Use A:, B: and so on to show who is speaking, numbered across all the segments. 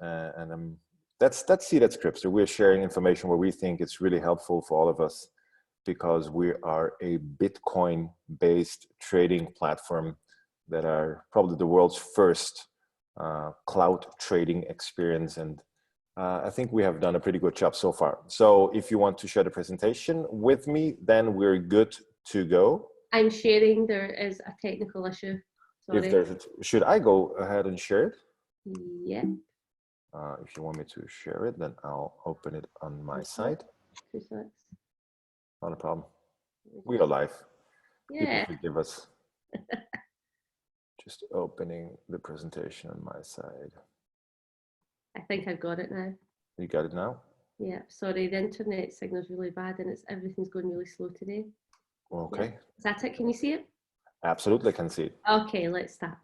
A: That's Seed at Scripps. So we're sharing information where we think it's really helpful for all of us, because we are a Bitcoin-based trading platform that are probably the world's first cloud trading experience. And I think we have done a pretty good job so far. So if you want to share the presentation with me, then we're good to go.
B: I'm sharing. There is a technical issue. Sorry.
A: Should I go ahead and share it?
B: Yeah.
A: If you want me to share it, then I'll open it on my side.
B: 2 seconds.
A: Not a problem. We are live.
B: Yeah.
A: People forgive us. Just opening the presentation on my side.
B: I think I've got it now.
A: You got it now?
B: Yeah. Sorry, the internet signal's really bad and everything's going really slow today.
A: Okay.
B: Yeah. Is that it? Can you see it?
A: Absolutely, can see it.
B: Okay, let's start.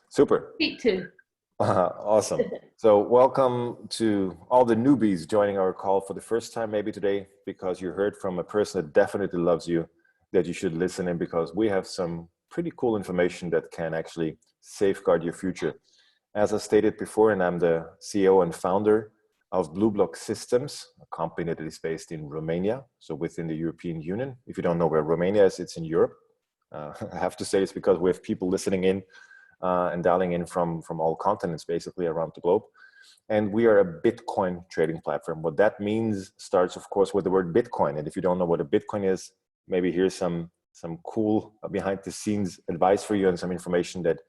A: Super.
B: Take 2.
A: Awesome. So welcome to all the newbies joining our call for the first time maybe today, because you heard from a person that definitely loves you, that you should listen in, because we have some pretty cool information that can actually safeguard your future. As I stated before, and I'm the CEO and founder of BlueBlock Systems, a company that is based in Romania, so within the European Union. If you don't know where Romania is, it's in Europe. I have to say it's because we have people listening in and dialing in from all continents, basically around the globe. And we are a Bitcoin trading platform. What that means starts, of course, with the word Bitcoin. And if you don't know what a Bitcoin is, maybe here's some cool behind the scenes advice for you and some information that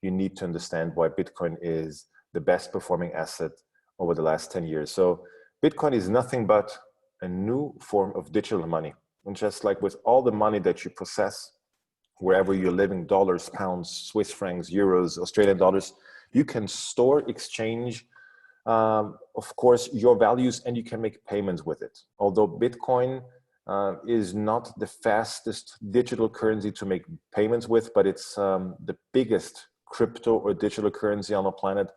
A: you need to understand why Bitcoin is the best performing asset over the last 10 years. So Bitcoin is nothing but a new form of digital money. And just like with all the money that you possess, wherever you're living, dollars, pounds, Swiss francs, euros, Australian dollars, you can store, exchange, of course, your values, and you can make payments with it. Although Bitcoin is not the fastest digital currency to make payments with, but it's the biggest crypto or digital currency on the planet,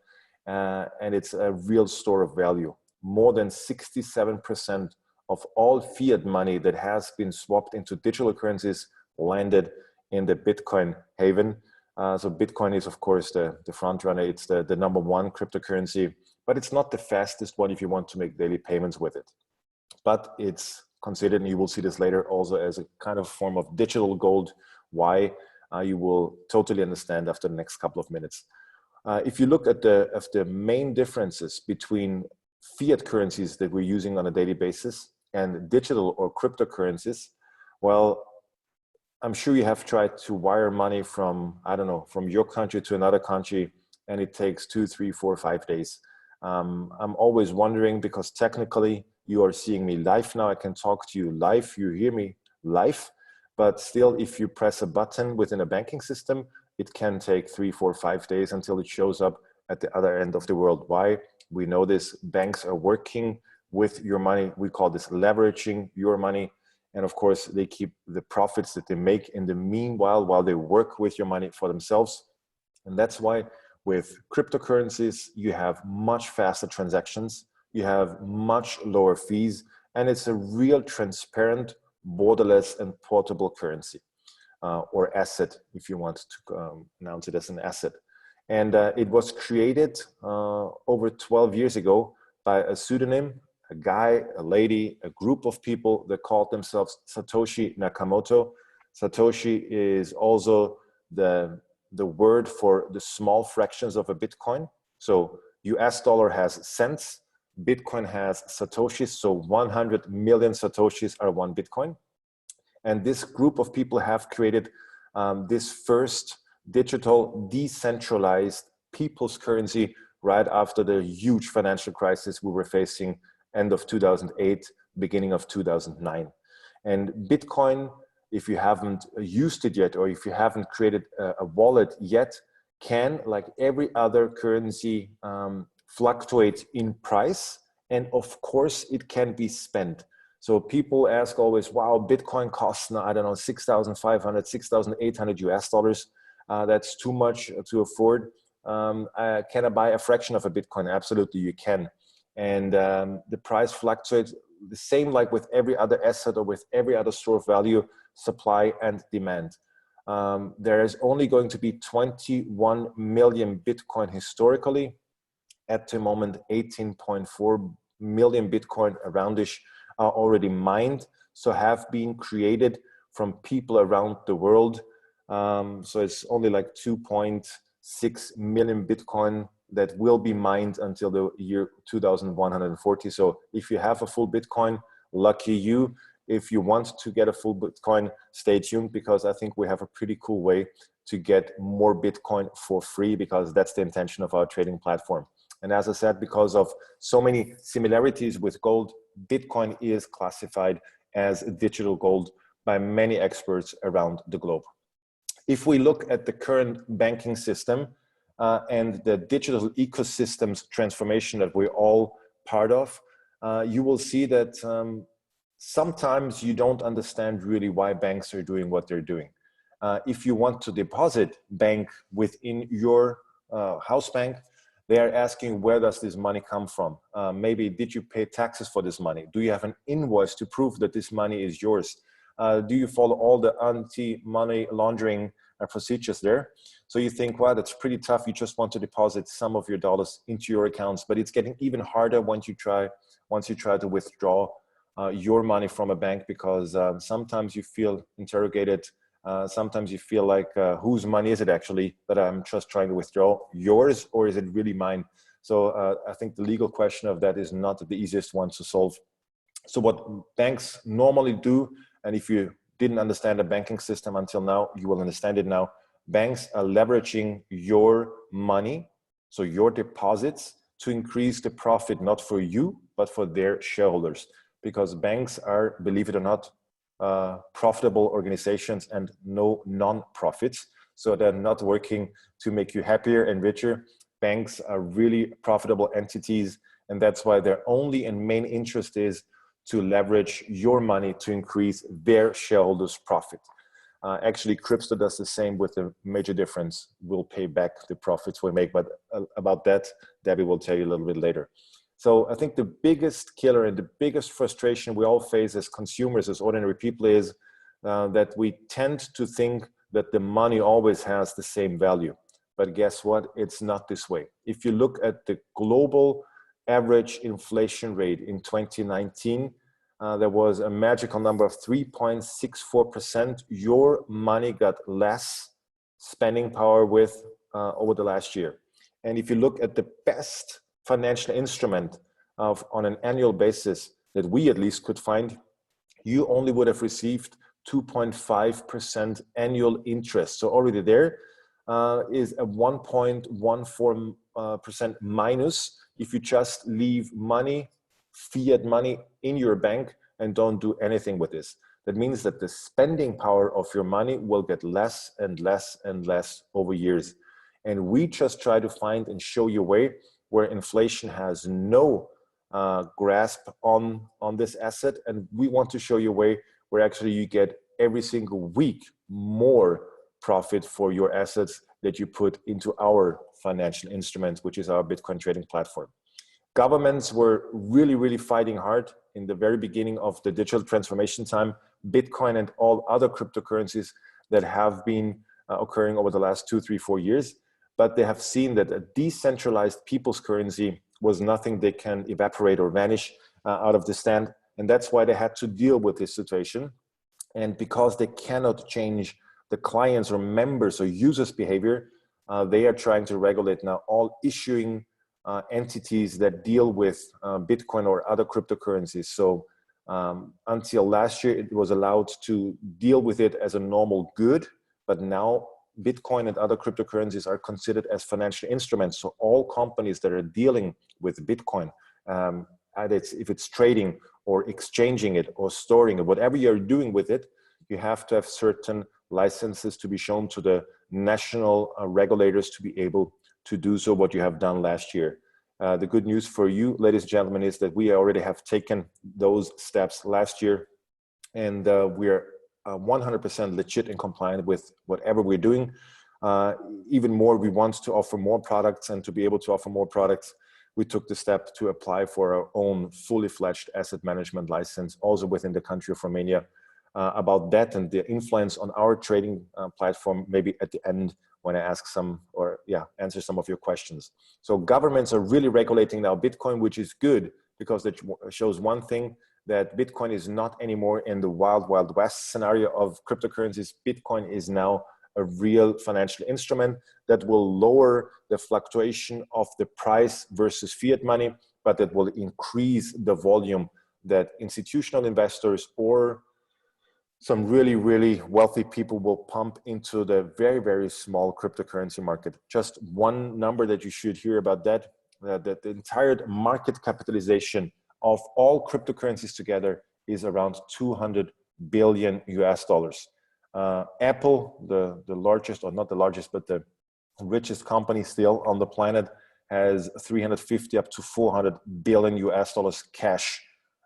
A: and it's a real store of value. More than 67% of all fiat money that has been swapped into digital currencies landed in the Bitcoin haven. So Bitcoin is, of course, the front runner. It's the #1 cryptocurrency, but it's not the fastest one if you want to make daily payments with it. But it's considered, and you will see this later, also as a kind of form of digital gold. Why? You will totally understand after the next couple of minutes. If you look at the main differences between fiat currencies that we're using on a daily basis and digital or cryptocurrencies, well, I'm sure you have tried to wire money from, I don't know, from your country to another country, and it takes 2, 3, 4, 5 days. I'm always wondering, because technically you are seeing me live now. I can talk to you live. You hear me live, but still, if you press a button within a banking system, it can take 3, 4, 5 days until it shows up at the other end of the world. Why? We know this. Banks are working with your money. We call this leveraging your money. And of course, they keep the profits that they make in the meanwhile, while they work with your money for themselves. And that's why with cryptocurrencies, you have much faster transactions, you have much lower fees, and it's a real transparent, borderless, and portable currency, or asset, if you want to announce it as an asset. And it was created over 12 years ago by a pseudonym, a guy, a lady, a group of people that called themselves Satoshi Nakamoto. Satoshi is also the word for the small fractions of a Bitcoin. So US dollar has cents, Bitcoin has Satoshis, so 100 million Satoshis are 1 Bitcoin. And this group of people have created this first digital, decentralized people's currency right after the huge financial crisis we were facing end of 2008, beginning of 2009. And Bitcoin, if you haven't used it yet, or if you haven't created a wallet yet, can, like every other currency, fluctuate in price. And of course, it can be spent. So people ask always, wow, Bitcoin costs now, I don't know, 6,500, 6,800 US dollars. That's too much to afford. Can I buy a fraction of a Bitcoin? Absolutely, you can. And the price fluctuates the same like with every other asset or with every other store of value, supply and demand. There is only going to be 21 million Bitcoin historically, at the moment 18.4 million Bitcoin aroundish are already mined, so have been created from people around the world. So it's only like 2.6 million Bitcoin that will be mined until the year 2140. So if you have a full Bitcoin, lucky you. If you want to get a full Bitcoin, stay tuned, because I think we have a pretty cool way to get more Bitcoin for free, because that's the intention of our trading platform. And as I said, because of so many similarities with gold, Bitcoin is classified as digital gold by many experts around the globe. If we look at the current banking system and the digital ecosystems transformation that we're all part of, you will see that sometimes you don't understand really why banks are doing what they're doing. If you want to deposit bank within your house bank, they are asking, where does this money come from? Maybe did you pay taxes for this money? Do you have an invoice to prove that this money is yours? Do you follow all the anti-money laundering procedures there? So you think, wow, that's pretty tough. You just want to deposit some of your dollars into your accounts, but it's getting even harder once you try to withdraw your money from a bank, because sometimes you feel interrogated. Sometimes you feel like, whose money is it actually that I'm just trying to withdraw? Yours, or is it really mine? So I think the legal question of that is not the easiest one to solve. So what banks normally do, and if you didn't understand the banking system until now, you will understand it now. Banks are leveraging your money, so your deposits, to increase the profit, not for you, but for their shareholders. Because banks are, believe it or not, profitable organizations and no non-profits. So they're not working to make you happier and richer. Banks are really profitable entities, and that's why their only and main interest is to leverage your money to increase their shareholders' profit. Actually, Crypto does the same with a major difference. We'll pay back the profits we make, but about that, Debbie will tell you a little bit later. So I think the biggest killer and the biggest frustration we all face as consumers, as ordinary people, is that we tend to think that the money always has the same value. But guess what? It's not this way. If you look at the global average inflation rate in 2019, there was a magical number of 3.64%. Your money got less spending power with over the last year. And if you look at the best financial instrument on an annual basis that we at least could find, you only would have received 2.5% annual interest. So already there is a 1.14% minus if you just leave money, fiat money, in your bank and don't do anything with this. That means that the spending power of your money will get less and less and less over years. And we just try to find and show you a way where inflation has no grasp on this asset. And we want to show you a way where actually you get every single week more profit for your assets that you put into our financial instruments, which is our Bitcoin trading platform. Governments were really, really fighting hard in the very beginning of the digital transformation time. Bitcoin and all other cryptocurrencies that have been occurring over the last 2, 3, 4 years. But they have seen that a decentralized people's currency was nothing they can evaporate or vanish out of the stand. And that's why they had to deal with this situation. And because they cannot change the clients or members or users' behavior, they are trying to regulate now all issuing entities that deal with Bitcoin or other cryptocurrencies. So until last year, it was allowed to deal with it as a normal good, but now Bitcoin and other cryptocurrencies are considered as financial instruments. So all companies that are dealing with Bitcoin, if it's trading or exchanging it or storing it, whatever you're doing with it, you have to have certain licenses to be shown to the national regulators to be able to do so what you have done last year. The good news for you, ladies and gentlemen, is that we already have taken those steps last year, and we are 100% legit and compliant with whatever we're doing. Even more, we want to offer more products, and to be able to offer more products, we took the step to apply for our own fully fledged asset management license, also within the country of Romania. About that and the influence on our trading platform, maybe at the end, when I ask answer some of your questions. So governments are really regulating now Bitcoin, which is good because it shows one thing, that Bitcoin is not anymore in the wild, wild west scenario of cryptocurrencies. Bitcoin is now a real financial instrument that will lower the fluctuation of the price versus fiat money, but that will increase the volume that institutional investors or some really, really wealthy people will pump into the very, very small cryptocurrency market. Just one number that you should hear about that the entire market capitalization of all cryptocurrencies together is around 200 billion US dollars. Apple, the largest, or not the largest, but the richest company still on the planet, has 350 up to 400 billion US dollars cash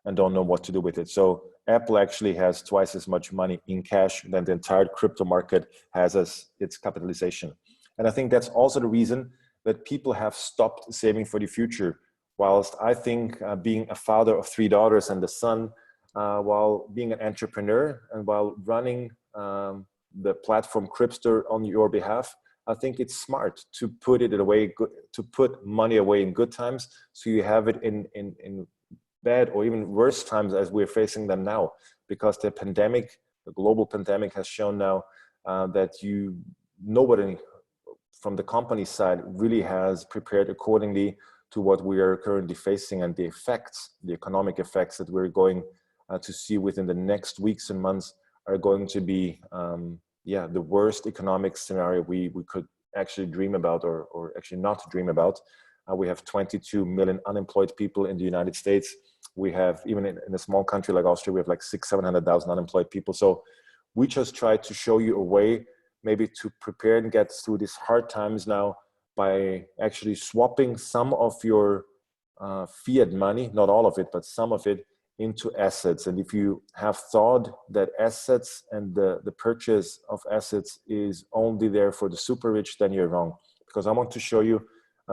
A: and don't know what to do with it. So Apple actually has twice as much money in cash than the entire crypto market has as its capitalization. And I think that's also the reason that people have stopped saving for the future. Whilst I think being a father of 3 daughters and a son, while being an entrepreneur and while running the platform Crypster on your behalf, I think it's smart to put it away, to put money away in good times, so you have it in bad or even worse times as we're facing them now. Because the pandemic, the global pandemic, has shown now that nobody from the company side really has prepared accordingly to what we are currently facing, and the effects, the economic effects that we're going to see within the next weeks and months are going to be the worst economic scenario we could actually dream about, or actually not dream about. We have 22 million unemployed people in the United States. We have, even in a small country like Austria, we have like 600,000-700,000 unemployed people. So we just try to show you a way maybe to prepare and get through these hard times now by actually swapping some of your fiat money, not all of it, but some of it, into assets. And if you have thought that assets and the purchase of assets is only there for the super rich, then you're wrong. Because I want to show you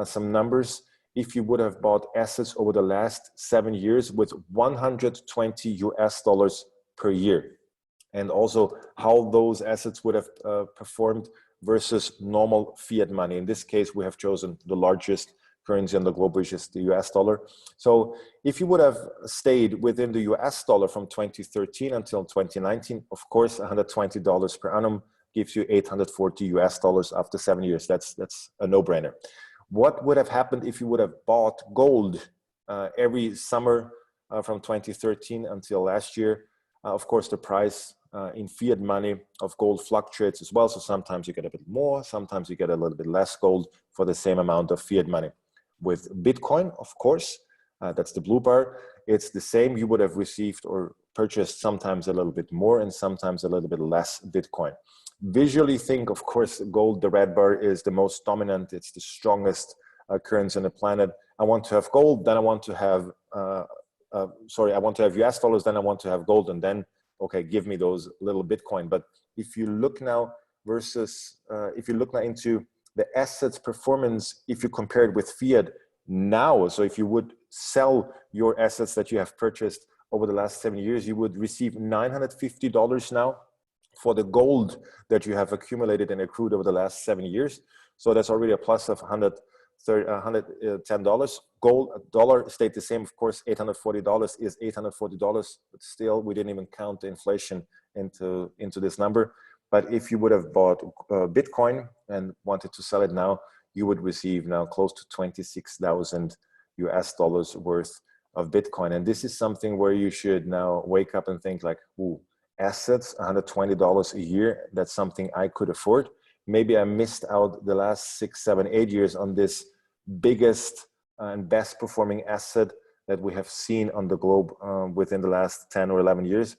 A: some numbers. If you would have bought assets over the last 7 years with 120 US dollars per year, and also how those assets would have performed versus normal fiat money. In this case, we have chosen the largest currency on the globe, which is the US dollar. So if you would have stayed within the US dollar from 2013 until 2019, of course, $120 per annum gives you 840 US dollars after 7 years. That's a no-brainer. What would have happened if you would have bought gold every summer from 2013 until last year? Of course, the price in fiat money of gold fluctuates as well. So sometimes you get a bit more, sometimes you get a little bit less gold for the same amount of fiat money. With Bitcoin, of course, that's the blue bar. It's the same. You would have received or purchased sometimes a little bit more and sometimes a little bit less Bitcoin. Visually think, of course, gold, the red bar, is the most dominant. It's the strongest currency on the planet. I want to have gold, then I want to have, I want to have US dollars, then I want to have gold, and then, okay, give me those little Bitcoin. But if you look now into the assets performance, if you compare it with fiat now, so if you would sell your assets that you have purchased over the last 7 years, you would receive $950 now for the gold that you have accumulated and accrued over the last 7 years. So that's already a plus of $110. Gold, dollar stayed the same, of course. $840 is $840, but still we didn't even count the inflation into this number. But if you would have bought Bitcoin and wanted to sell it now, you would receive now close to 26,000 US dollars worth of Bitcoin. And this is something where you should now wake up and think like, ooh, assets, $120 a year, that's something I could afford. Maybe I missed out the last 6, 7, 8 years on this biggest and best performing asset that we have seen on the globe within the last 10 or 11 years.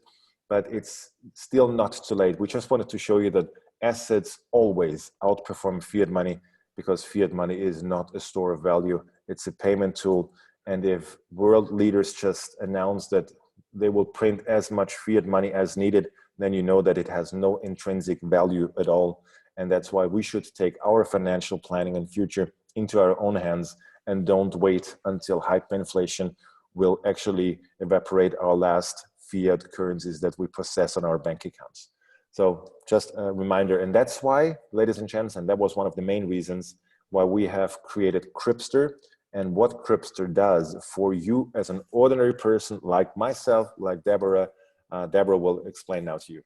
A: But it's still not too late. We just wanted to show you that assets always outperform fiat money, because fiat money is not a store of value. It's a payment tool. And if world leaders just announce that they will print as much fiat money as needed, then you know that it has no intrinsic value at all. And that's why we should take our financial planning and future into our own hands and don't wait until hyperinflation will actually evaporate our last fiat currencies that we possess on our bank accounts. So just a reminder, and that's why, ladies and gents, and that was one of the main reasons why we have created Cripster, and what Cripster does for you as an ordinary person like myself, like Deborah. Deborah will explain now to you.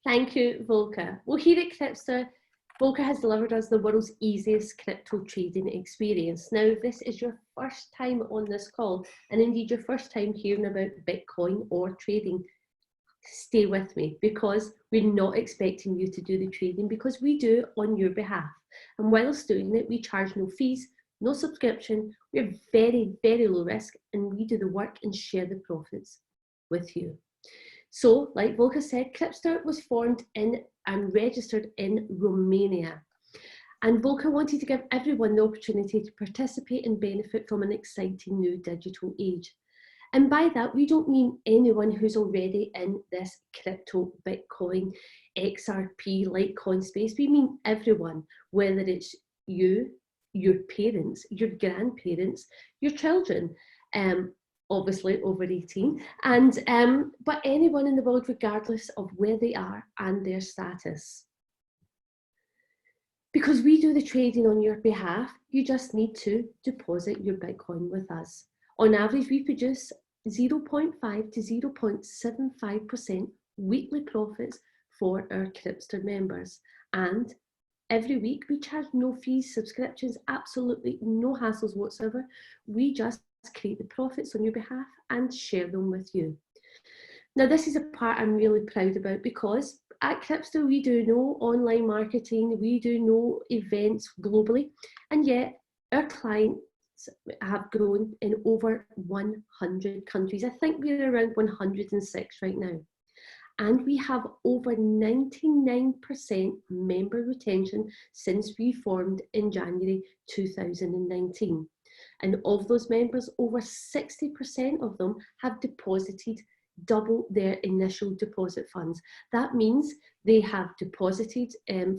B: Thank you, Volker. Well, here at Cripster, Volker has delivered us the world's easiest crypto trading experience. Now, if this is your first time on this call, and indeed your first time hearing about Bitcoin or trading, stay with me, because we're not expecting you to do the trading, because we do it on your behalf. And whilst doing it, we charge no fees, no subscription. We're very, very low risk, and we do the work and share the profits with you. So, like Volker said, Cripster was formed in and registered in Romania. And Volker wanted to give everyone the opportunity to participate and benefit from an exciting new digital age. And by that, we don't mean anyone who's already in this crypto, Bitcoin, XRP, Litecoin space. We mean everyone, whether it's you, your parents, your grandparents, your children, obviously over 18, and but anyone in the world, regardless of where they are and their status. Because we do the trading on your behalf, you just need to deposit your Bitcoin with us. On average, we produce 0.5 to 0.75% weekly profits for our Cripster members. And every week we charge no fees, subscriptions, absolutely no hassles whatsoever. We just create the profits on your behalf and share them with you. Now, this is a part I'm really proud about, because at Cripster we do no online marketing, we do no events globally, and yet our clients have grown in over 100 countries. I think we're around 106 right now. And we have over 99% member retention since we formed in January 2019. And of those members, over 60% of them have deposited double their initial deposit funds. That means they have deposited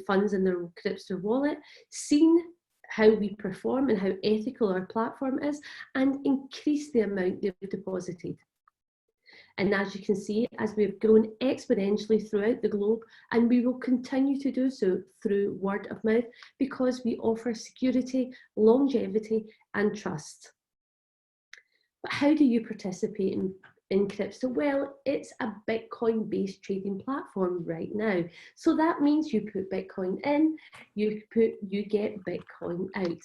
B: funds in their Cripster wallet, seen how we perform and how ethical our platform is, and increased the amount they've deposited. And as you can see, as we've grown exponentially throughout the globe, and we will continue to do so through word of mouth, because we offer security, longevity, and trust. But how do you participate in Cripster? Well, it's a Bitcoin-based trading platform right now. So that means you put Bitcoin in, you get Bitcoin out.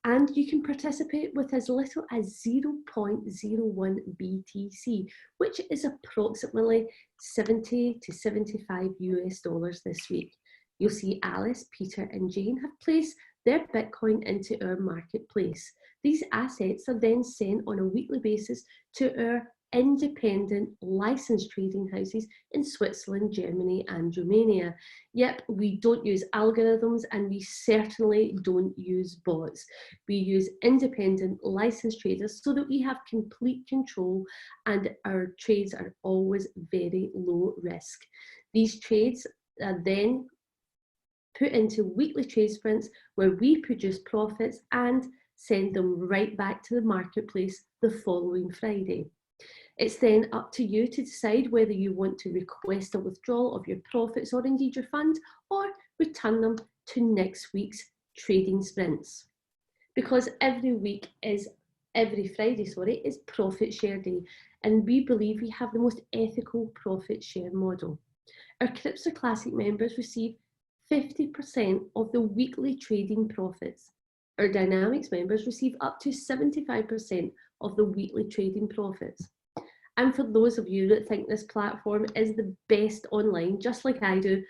B: And you can participate with as little as 0.01 BTC, which is approximately 70 to 75 US dollars this week. You'll see Alice, Peter, and Jane have placed their Bitcoin into our marketplace. These assets are then sent on a weekly basis to our independent licensed trading houses in Switzerland, Germany, and Romania. Yep, we don't use algorithms, and we certainly don't use bots. We use independent licensed traders so that we have complete control, and our trades are always very low risk. These trades are then put into weekly trade sprints where we produce profits and send them right back to the marketplace the following Friday. It's then up to you to decide whether you want to request a withdrawal of your profits, or indeed your funds, or return them to next week's trading sprints. Because every Friday is profit share day, and we believe we have the most ethical profit share model. Our Cripster Classic members receive 50% of the weekly trading profits. Our Dynamics members receive up to 75% of the weekly trading profits. And for those of you that think this platform is the best online, just like I do,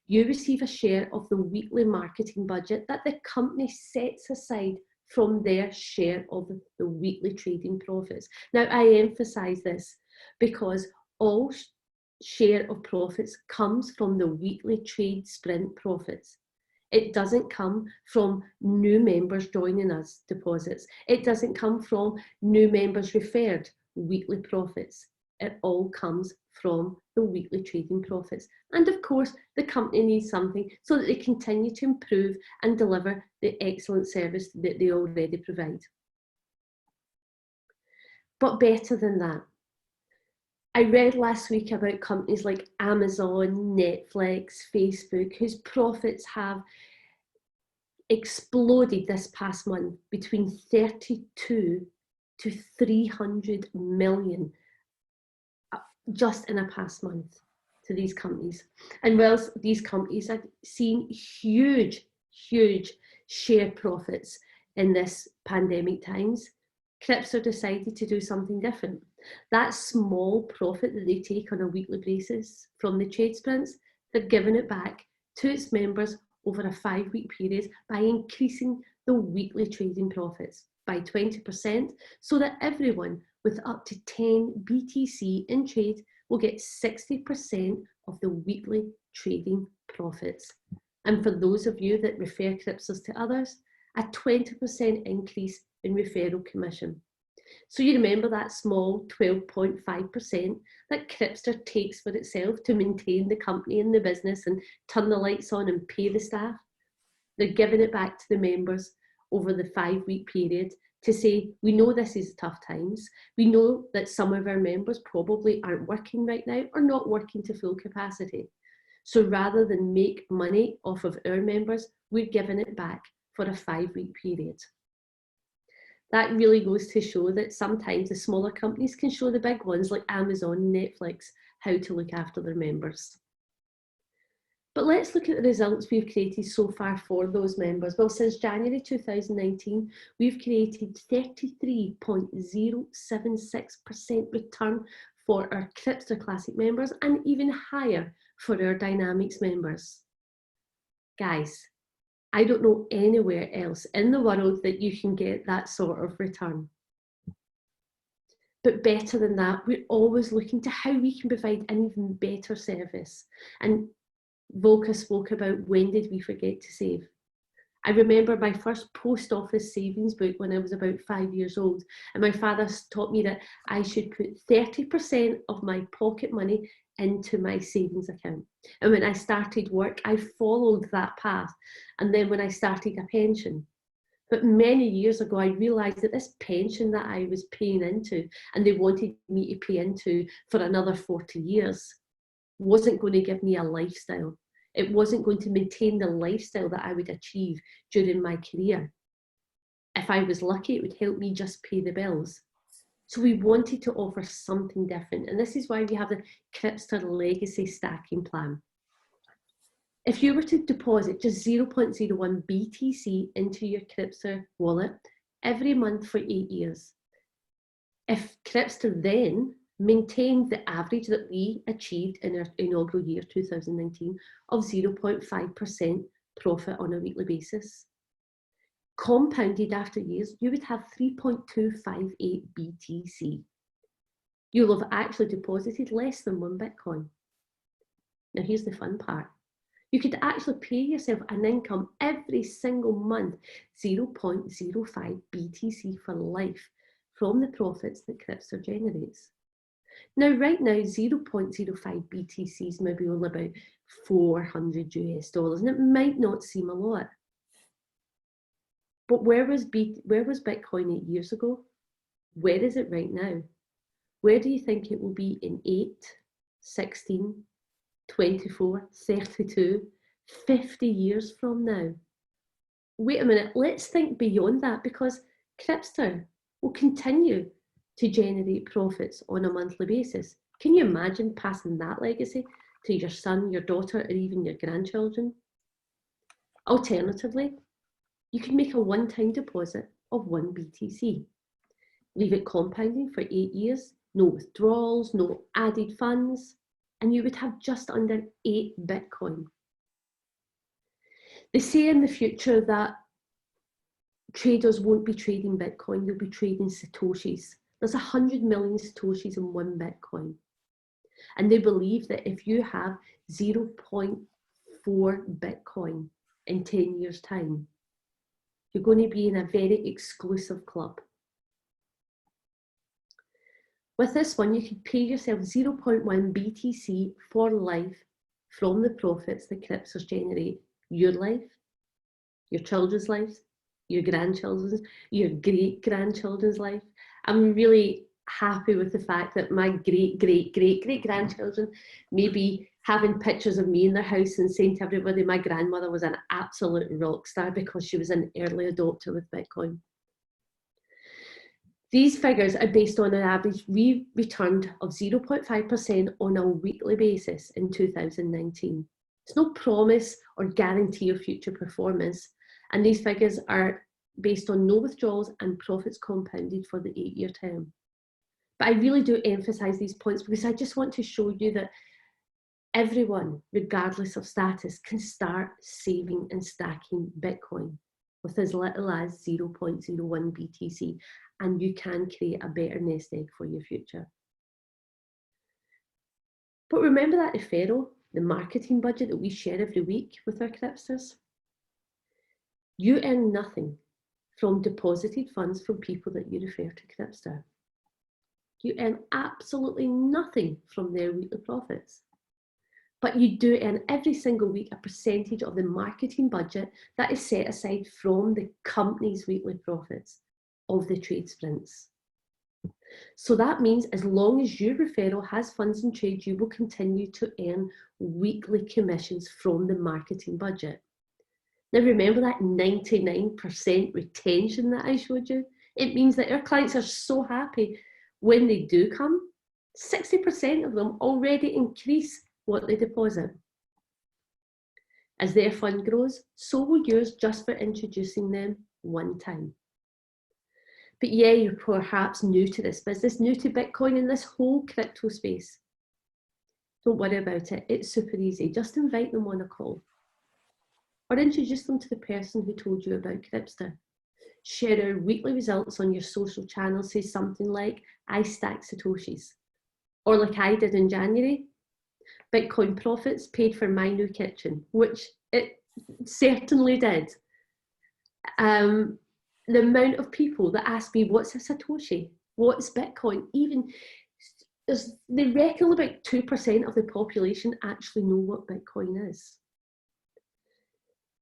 B: you receive a share of the weekly marketing budget that the company sets aside from their share of the weekly trading profits. Now, I emphasize this because all share of profits comes from the weekly trade sprint profits. It doesn't come from new members joining us deposits. It doesn't come from new members referred weekly profits. It all comes from the weekly trading profits. And of course, the company needs something so that they continue to improve and deliver the excellent service that they already provide. But better than that, I read last week about companies like Amazon, Netflix, Facebook, whose profits have exploded this past month, between 32 to 300 million just in a past month to these companies. And whilst these companies have seen huge share profits in this pandemic times, Cripster decided to do something different. That small profit that they take on a weekly basis from the trade sprints, they're giving it back to its members over a 5-week period by increasing the weekly trading profits by 20%, so that everyone with up to 10 BTC in trade will get 60% of the weekly trading profits. And for those of you that refer Cripsters to others, a 20% increase in referral commission. So you remember that small 12.5% that Cripster takes for itself to maintain the company and the business and turn the lights on and pay the staff? They're giving it back to the members over the 5-week period to say, we know this is tough times. We know that some of our members probably aren't working right now or not working to full capacity. So rather than make money off of our members, we're giving it back for a 5-week period. That really goes to show that sometimes the smaller companies can show the big ones like Amazon and Netflix how to look after their members. But let's look at the results we've created so far for those members. Well, since January 2019, we've created 33.076% return for our Cripster Classic members and even higher for our Dynamics members. Guys, I don't know anywhere else in the world that you can get that sort of return. But better than that, we're always looking to how we can provide an even better service. And Volker spoke about when did we forget to save. I remember my first post office savings book when I was about 5 years old, and my father taught me that I should put 30% of my pocket money into my savings account. And when I started work, I followed that path. And then when I started a pension, but many years ago, I realised that this pension that I was paying into, and they wanted me to pay into for another 40 years, wasn't going to give me a lifestyle. It wasn't going to maintain the lifestyle that I would achieve during my career. If I was lucky, it would help me just pay the bills. So we wanted to offer something different. And this is why we have the Cripster Legacy Stacking Plan. If you were to deposit just 0.01 BTC into your Cripster wallet every month for 8 years, if Cripster then maintained the average that we achieved in our inaugural year 2019 of 0.5% profit on a weekly basis, compounded after years, you would have 3.258 BTC. You'll have actually deposited less than 1 Bitcoin. Now here's the fun part. You could actually pay yourself an income every single month, 0.05 BTC for life from the profits that Cripster generates. Now, right now, 0.05 BTC is maybe only about $400 US, and it might not seem a lot. But where was Bitcoin 8 years ago? Where is it right now? Where do you think it will be in 8, 16, 24, 32, 50 years from now? Wait a minute, let's think beyond that, because Cripster will continue to generate profits on a monthly basis. Can you imagine passing that legacy to your son, your daughter, or even your grandchildren? Alternatively, you can make a one-time deposit of 1 BTC. Leave it compounding for 8 years, no withdrawals, no added funds, and you would have just under 8 Bitcoin. They say in the future that traders won't be trading Bitcoin, they'll be trading Satoshis. There's 100 million Satoshis in 1 Bitcoin. And they believe that if you have 0.4 Bitcoin in 10 years' time, you're going to be in a very exclusive club. With this one, you can pay yourself 0.1 BTC for life from the profits that Cripsters generate. Your life, your children's lives, your grandchildren's, your great-grandchildren's life. I'm really happy with the fact that my great grandchildren may be having pictures of me in their house and saying to everybody my grandmother was an absolute rock star because she was an early adopter with Bitcoin. These figures are based on an average return of 0.5% on a weekly basis in 2019. It's no promise or guarantee of future performance, and these figures are based on no withdrawals and profits compounded for the 8-year term. But I really do emphasize these points because I just want to show you that everyone, regardless of status, can start saving and stacking Bitcoin with as little as 0.01 BTC, and you can create a better nest egg for your future. But remember that referral, the marketing budget that we share every week with our Cripsters? You earn nothing from deposited funds from people that you refer to Cripster. You earn absolutely nothing from their weekly profits. But you do earn every single week a percentage of the marketing budget that is set aside from the company's weekly profits of the trade sprints. So that means as long as your referral has funds in trade, you will continue to earn weekly commissions from the marketing budget. Now remember that 99% retention that I showed you? It means that our clients are so happy when they do come. 60% of them already increase what they deposit. As their fund grows, so will yours just for introducing them one time. But yeah, you're perhaps new to this business, new to Bitcoin and this whole crypto space. Don't worry about it, it's super easy. Just invite them on a call. Or introduce them to the person who told you about Cripster. Share our weekly results on your social channels, say something like, I stacked Satoshis. Or like I did in January, Bitcoin profits paid for my new kitchen, which it certainly did. The amount of people that ask me, what's a Satoshi? What's Bitcoin? Even, they reckon about 2% of the population actually know what Bitcoin is.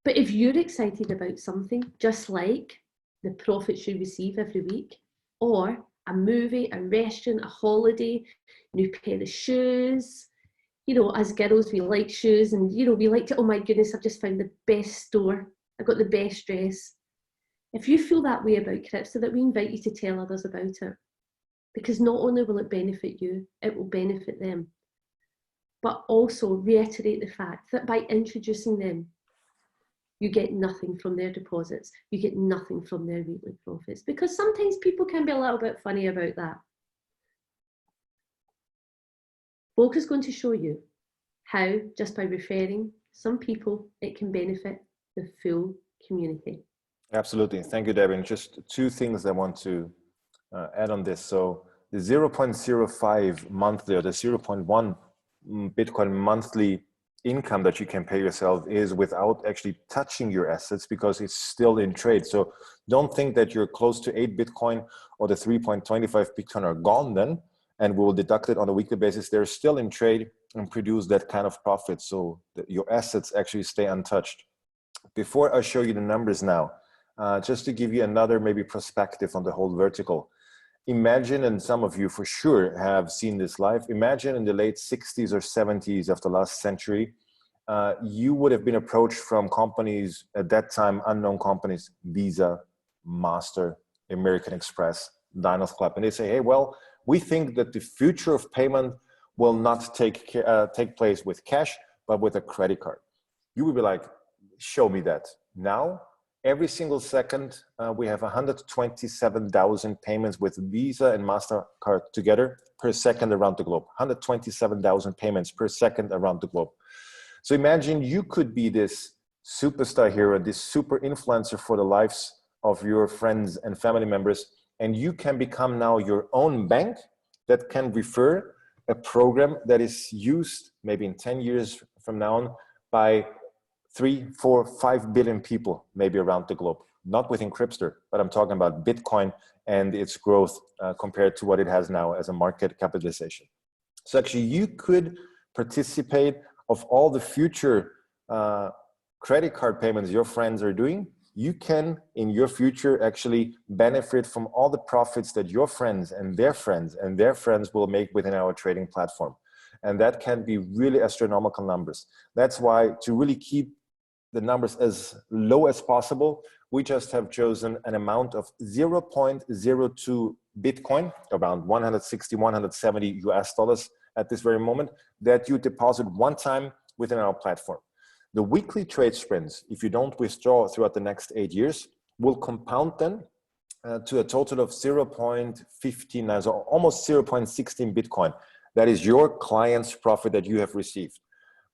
B: But if you're excited about something, just like the profits you receive every week, or a movie, a restaurant, a holiday, new pair of shoes, you know, as girls, we like shoes and, you know, we like to, oh my goodness, I've just found the best store. I've got the best dress. If you feel that way about Cripster, that we invite you to tell others about it. Because not only will it benefit you, it will benefit them. But also reiterate the fact that by introducing them, you get nothing from their deposits. You get nothing from their weekly profits. Because sometimes people can be a little bit funny about that. Volk is going to show you how, just by referring some people, it can benefit the full community.
A: Absolutely. Thank you, Debbie. And just two things I want to add on this. So the 0.05 monthly or the 0.1 Bitcoin monthly income that you can pay yourself is without actually touching your assets because it's still in trade. So don't think that you're close to 8 Bitcoin or the 3.25 Bitcoin are gone then, and we'll deduct it on a weekly basis. They're still in trade and produce that kind of profit. So that your assets actually stay untouched. Before I show you the numbers now, just to give you another maybe perspective on the whole vertical. Imagine, and some of you for sure have seen this live, imagine in the late 60s or 70s of the last century, you would have been approached from companies at that time, unknown companies, Visa, Master, American Express, Diners Club, and they say, hey, well, we think that the future of payment will not take place with cash, but with a credit card. You would be like, show me that. Now, every single second, we have 127,000 payments with Visa and MasterCard together per second around the globe. 127,000 payments per second around the globe. So imagine you could be this superstar hero, this super influencer for the lives of your friends and family members, and you can become now your own bank that can refer a program that is used maybe in 10 years from now on by 3, 4, 5 billion people maybe around the globe. Not within Cripster, but I'm talking about Bitcoin and its growth compared to what it has now as a market capitalization. So actually you could participate of all the future credit card payments your friends are doing you can in your future actually benefit from all the profits that your friends and their friends and their friends will make within our trading platform. And that can be really astronomical numbers. That's why, to really keep the numbers as low as possible, we just have chosen an amount of 0.02 Bitcoin, around 160, 170 US dollars at this very moment, that you deposit one time within our platform. The weekly trade sprints, if you don't withdraw throughout the next 8 years, will compound then to a total of 0.15, so almost 0.16 Bitcoin. That is your client's profit that you have received.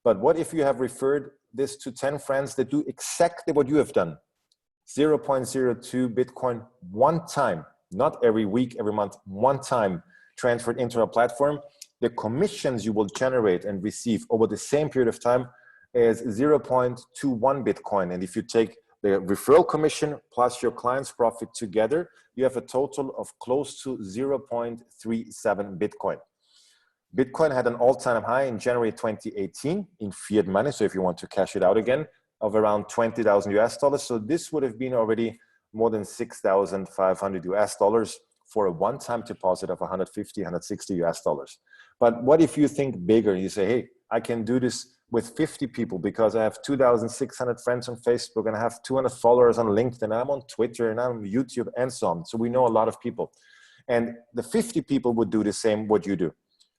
A: But what if you have referred this to 10 friends that do exactly what you have done? 0.02 Bitcoin one time, not every week, every month, one time transferred into our platform. The commissions you will generate and receive over the same period of time is 0.21 Bitcoin. And if you take the referral commission plus your client's profit together, you have a total of close to 0.37 Bitcoin. Bitcoin had an all-time high in January 2018 in fiat money. So if you want to cash it out again, of around 20,000 US dollars. So this would have been already more than 6,500 US dollars for a one-time deposit of 150, 160 US dollars. But what if you think bigger? You say, hey, I can do this with 50 people because I have 2,600 friends on Facebook and I have 200 followers on LinkedIn. I'm on Twitter and I'm on YouTube and so on. So we know a lot of people. And the 50 people would do the same what you do.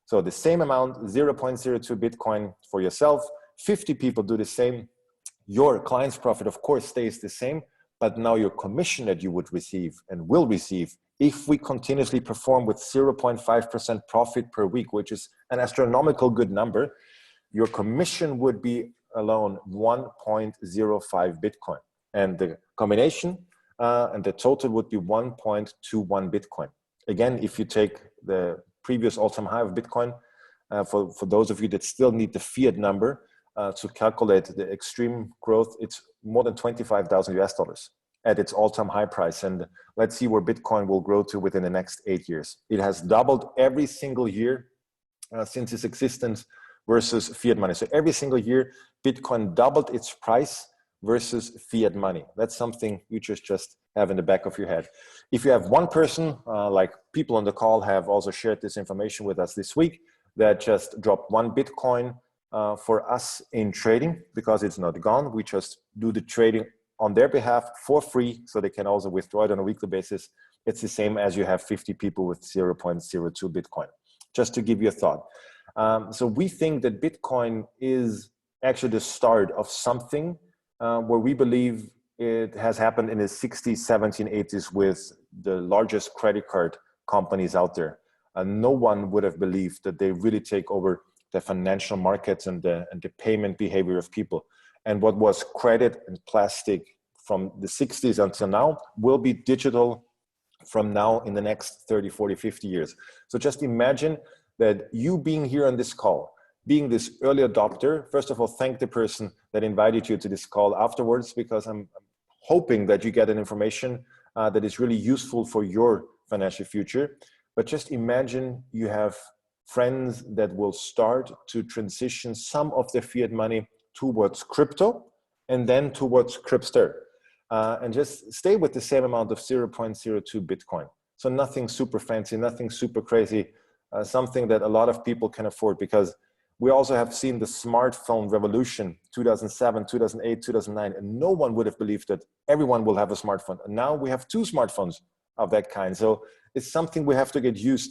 A: So the same amount, 0.02 Bitcoin for yourself, 50 people do the same. Your client's profit, of course, stays the same, but now your commission that you would receive and will receive, if we continuously perform with 0.5% profit per week, which is an astronomical good number, your commission would be alone 1.05 Bitcoin. And the combination and the total would be 1.21 Bitcoin. Again, if you take the previous all-time high of Bitcoin, for those of you that still need the fiat number to calculate the extreme growth, it's more than 25,000 US dollars at its all-time high price. And let's see where Bitcoin will grow to within the next 8 years. It has doubled every single year since its existence versus fiat money. So every single year, Bitcoin doubled its price versus fiat money. That's something you just have in the back of your head. If you have one person, like people on the call have also shared this information with us this week, that just dropped one Bitcoin for us in trading, because it's not gone. We just do the trading on their behalf for free, so they can also withdraw it on a weekly basis. It's the same as you have 50 people with 0.02 Bitcoin, just to give you a thought. So we think that Bitcoin is actually the start of something where we believe it has happened in the 60s, 70s, 80s with the largest credit card companies out there. No one would have believed that they really take over the financial markets and the payment behavior of people. And what was credit and plastic from the 60s until now will be digital from now in the next 30, 40, 50 years. So just imagine that you being here on this call, being this early adopter. First of all, thank the person that invited you to this call afterwards, because I'm hoping that you get an information that is really useful for your financial future. But just imagine you have friends that will start to transition some of their fiat money towards crypto and then towards Cryptster, and just stay with the same amount of 0.02 Bitcoin. So nothing super fancy, nothing super crazy, something that a lot of people can afford, because we also have seen the smartphone revolution, 2007, 2008, 2009, and no one would have believed that everyone will have a smartphone. And now we have 2 smartphones of that kind. So it's something we have to get used.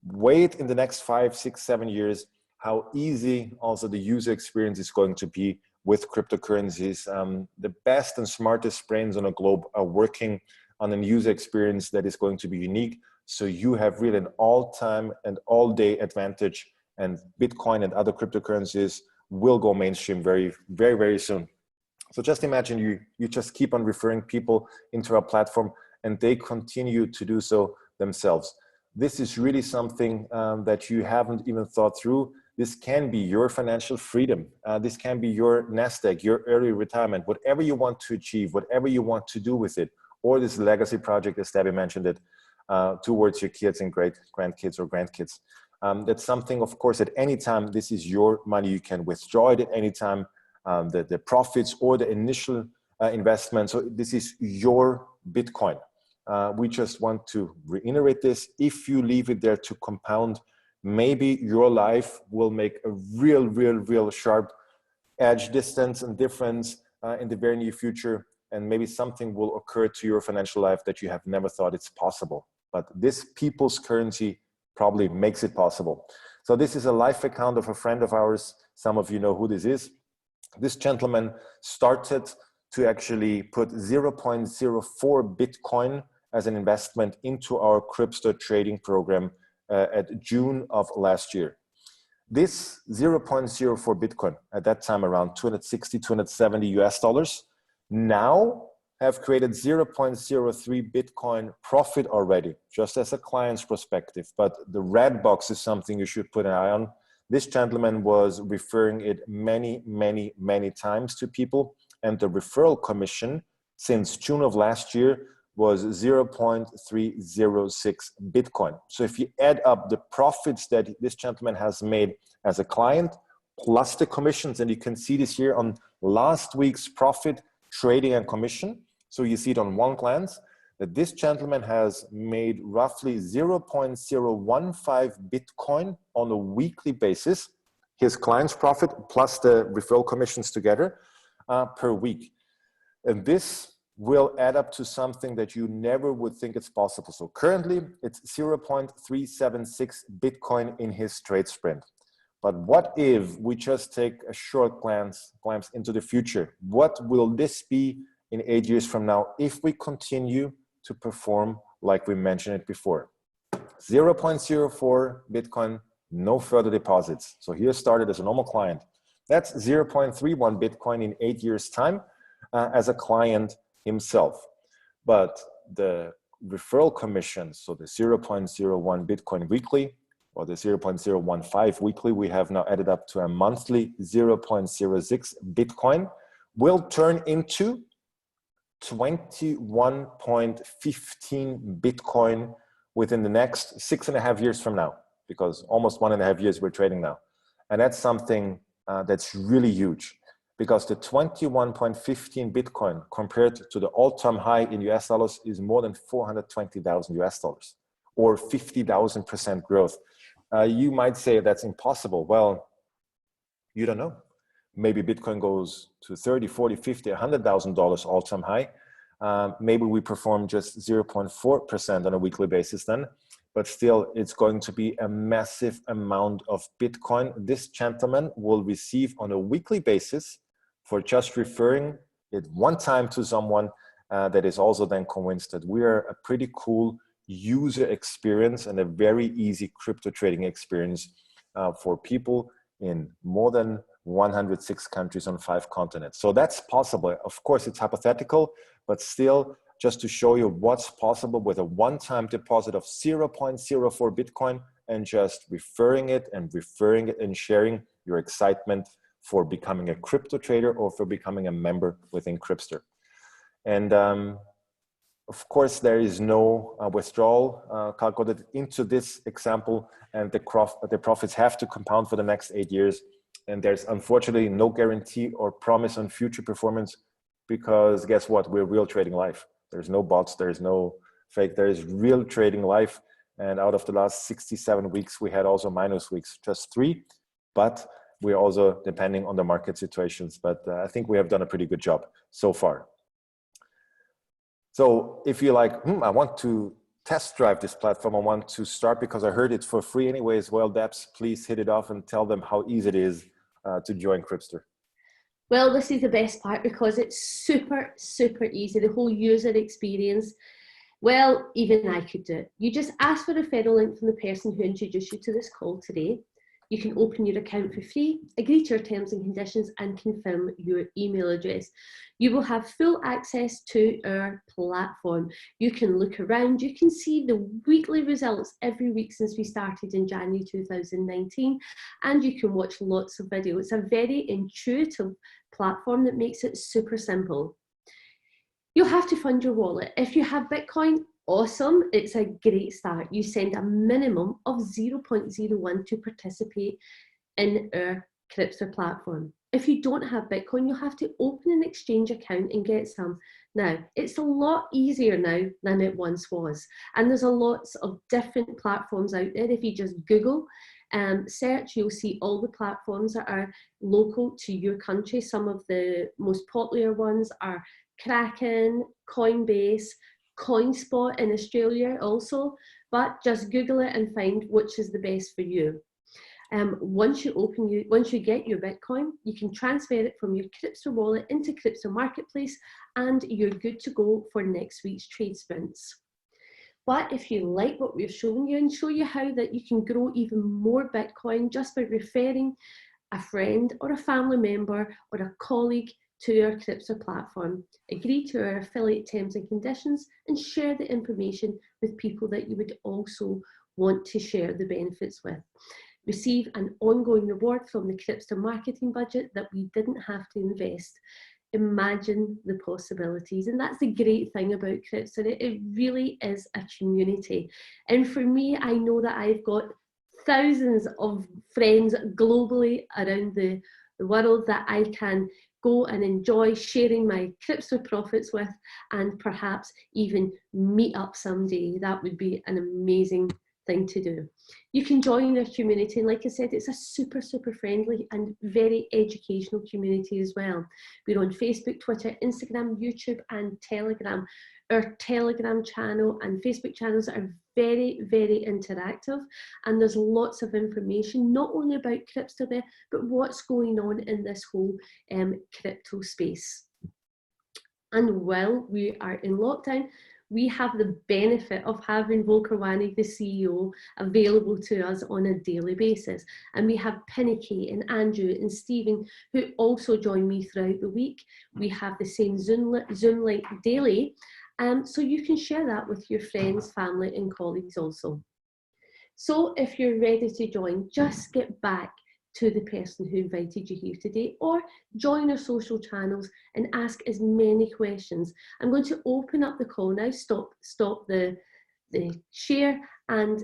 A: Wait in the next 5, 6, 7 years, how easy also the user experience is going to be with cryptocurrencies. The best and smartest brains on the globe are working on a user experience that is going to be unique. So you have really an all-time and all-day advantage, and Bitcoin and other cryptocurrencies will go mainstream very, very, very soon. So just imagine you just keep on referring people into our platform and they continue to do so themselves. This is really something that you haven't even thought through. This can be your financial freedom. This can be your nest egg, your early retirement, whatever you want to achieve, whatever you want to do with it, or this legacy project, as Debbie mentioned it, towards your kids and grandkids or grandkids. That's something, of course, at any time, this is your money. You can withdraw it at any time. The profits or the initial investment. So this is your Bitcoin. We just want to reiterate this. If you leave it there to compound, maybe your life will make a real sharp edge distance and difference in the very near future. And maybe something will occur to your financial life that you have never thought it's possible. But this people's currency probably makes it possible. So this is a life account of a friend of ours. Some of you know who this is. This gentleman started to actually put 0.04 Bitcoin as an investment into our Crypster trading program at June of last year. This 0.04 Bitcoin, at that time around 260, 270 US dollars, now have created 0.03 Bitcoin profit already, just as a client's perspective. But the red box is something you should put an eye on. This gentleman was referring it many times to people, and the referral commission since June of last year was 0.306 Bitcoin. So if you add up the profits that this gentleman has made as a client, plus the commissions, and you can see this here on last week's profit, trading and commission. So you see it on one glance that this gentleman has made roughly 0.015 Bitcoin on a weekly basis, his client's profit plus the referral commissions together per week. And this will add up to something that you never would think it's possible. So currently it's 0.376 Bitcoin in his trade sprint. But what if we just take a short glance into the future? What will this be in 8 years from now if we continue to perform like we mentioned it before? 0.04 Bitcoin, no further deposits. So here started as a normal client. That's 0.31 Bitcoin in 8 years' time as a client himself. But the referral commission, so the 0.01 Bitcoin weekly or the 0.015 weekly, we have now added up to a monthly 0.06 Bitcoin, will turn into 21.15 Bitcoin within the next 6.5 years from now, because almost 1.5 years we're trading now. And that's something that's really huge, because the 21.15 Bitcoin compared to the all-time high in US dollars is more than 420,000 US dollars, or 50,000% growth. You might say that's impossible. Well, you don't know. Maybe Bitcoin goes to 30, 40, 50, $100,000 all-time high. Maybe we perform just 0.4% on a weekly basis then, but still it's going to be a massive amount of Bitcoin this gentleman will receive on a weekly basis for just referring it one time to someone that is also then convinced that we are a pretty cool user experience and a very easy crypto trading experience for people in more than 106 countries on 5 continents. So that's possible. Of course, it's hypothetical, but still, just to show you what's possible with a one-time deposit of 0.04 Bitcoin and just referring it and sharing your excitement for becoming a crypto trader or for becoming a member within Crypster. And of course, there is no withdrawal calculated into this example, and the profits have to compound for the next 8 years. And there's unfortunately no guarantee or promise on future performance, because guess what? We're real trading life. There's no bots, there's no fake, there is real trading life. And out of the last 67 weeks, we had also minus weeks, just 3, but we're also depending on the market situations. But I think we have done a pretty good job so far. So if you're like, I want to test drive this platform, I want to start because I heard it's for free anyways, well, Debs, please hit it off and tell them how easy it is to join Crypster.
B: Well, this is the best part because it's super easy, the whole user experience. Well, even I could do it. You just ask for a referral link from the person who introduced you to this call today. You can open your account for free, agree to your terms and conditions, and confirm your email address. You will have full access to our platform. You can look around, you can see the weekly results every week since we started in January 2019, and you can watch lots of videos. It's a very intuitive platform that makes it super simple. You'll have to fund your wallet. If you have Bitcoin, awesome, it's a great start. You send a minimum of 0.01 to participate in our Crypster platform. if you don't have Bitcoin, you'll have to open an exchange account and get some. Now, it's a lot easier now than it once was. And there's a lots of different platforms out there. If you just Google, search, you'll see all the platforms that are local to your country. Some of the most popular ones are Kraken, Coinbase, CoinSpot in Australia also, but just Google it and find which is the best for you. Once you get your Bitcoin, you can transfer it from your Crypto wallet into Crypto Marketplace, and you're good to go for next week's trade sprints. But if you like what we're showing you and show you how that you can grow even more Bitcoin just by referring a friend or a family member or a colleague to our Crypto platform, agree to our affiliate terms and conditions, and share the information with people that you would also want to share the benefits with. Receive an ongoing reward from the Crypto marketing budget that we didn't have to invest. Imagine the possibilities. And that's the great thing about Crypto. It really is a community. And for me, I know that I've got thousands of friends globally around the world that I can go and enjoy sharing my Crypto profits with, and perhaps even meet up someday. That would be an amazing thing to do. You can join our community, and like I said, it's a super friendly and very educational community as well. We're on Facebook, Twitter, Instagram, YouTube and Telegram. Our Telegram channel and Facebook channels are very interactive, and there's lots of information not only about Crypto there, but what's going on in this whole Crypto space. And while we are in lockdown, we have the benefit of having Volker Wany, the CEO, available to us on a daily basis. And we have Pinnicky and Andrew and Stephen, who also join me throughout the week. We have the same Zoom link daily. So you can share that with your friends, family and colleagues also. So if you're ready to join, just get back to the person who invited you here today, or join our social channels and ask as many questions. I'm going to open up the call now, stop the share, and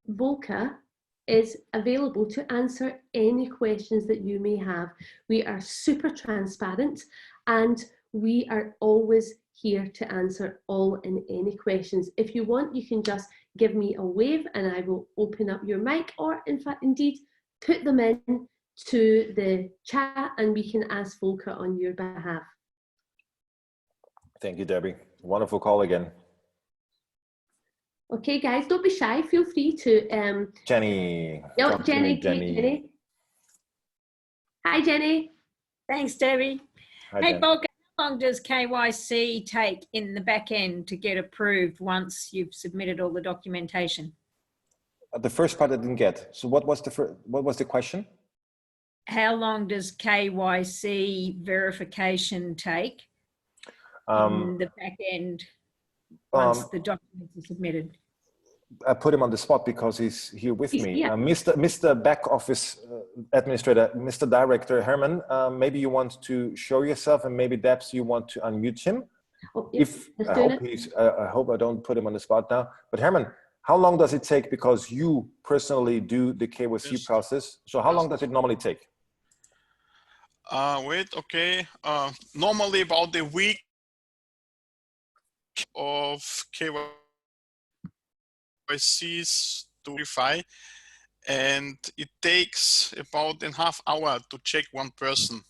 B: Volker is available to answer any questions that you may have. We are super transparent, and we are always here to answer all and any questions. If you want, you can just give me a wave and I will open up your mic, or in fact, indeed, put them in to the chat and we can ask Volker on your behalf.
A: Thank you, Debbie. Wonderful call again.
B: Okay, guys, don't be shy. Feel free to...
A: Jenny.
B: Yeah, Jenny. Hi, Jenny.
C: Thanks, Debbie.
A: Hi,
C: Hey,
A: Jen.
C: Volker, how long does KYC take in the back end to get approved once you've submitted all the documentation?
A: The first part I didn't get. So what was the question?
C: How long does KYC verification take in the back end once the documents are submitted?
A: I put him on the spot because he's here with me.
B: Yeah.
A: Mr. Back Office Administrator, Mr. Director Herman, maybe you want to show yourself, and maybe Debs, you want to unmute him.
B: Oh, yes.
A: I hope I don't put him on the spot now. But Herman, how long does it take? Because you personally do the KYC process. So how long does it normally take?
D: Okay. Normally about a week of KYCs to verify, and it takes about a half hour to check one person.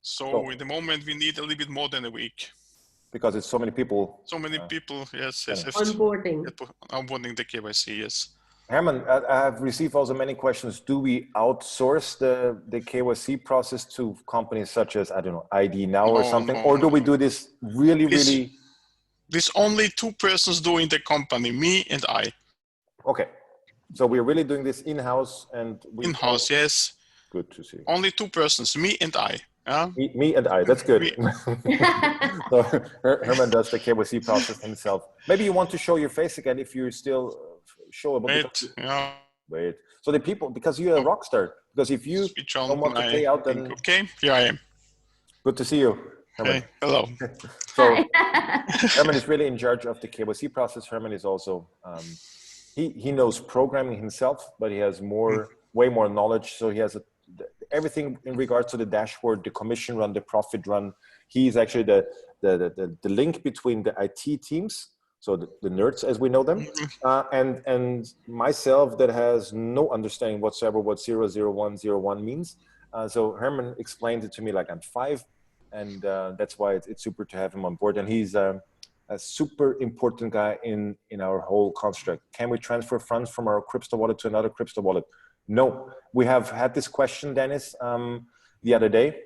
D: So at the moment we need a little bit more than a week.
A: Because it's so many people.
D: So many people, yes.
B: Onboarding.
D: Onboarding the KYC, yes.
A: Herman, I have received also many questions. Do we outsource the KYC process to companies such as, I don't know, ID Now or something? Or do we do this really?
D: There's only two persons doing the company, me and I.
A: Okay. So we're really doing this in-house and
D: in-house, yes.
A: Good to see.
D: Only two persons, me and I. Yeah?
A: Me and I, that's good. So Herman does the KYC process himself. Maybe you want to show your face again if you're still showable. Wait. So the people, because you're a rock star, because if you don't want to pay out, then...
D: Okay, here I am.
A: Good to see you, Herman.
D: Hey, hello.
A: So Herman is really in charge of the KYC process. Herman is also, he knows programming himself, but he has way more knowledge. So he has everything in regards to the dashboard, the commission run, the profit run. He's actually the link between the IT teams, so the nerds as we know them, and myself that has no understanding whatsoever what 00101 means. So Herman explained it to me like I'm 5, and that's why it's super to have him on board. And he's a super important guy in our whole construct. Can we transfer funds from our Crypto wallet to another Crypto wallet? No. We have had this question, Dennis, the other day.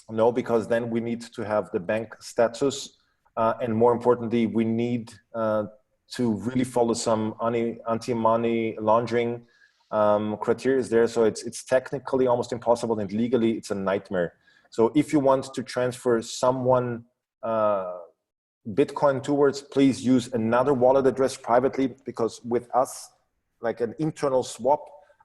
A: No, because then we need to have the bank status, and more importantly, we need to really follow some anti-money laundering criteria there. So it's technically almost impossible, and legally it's a nightmare. So if you want to transfer someone Bitcoin towards, please use another wallet address privately, because with us, like an internal swap,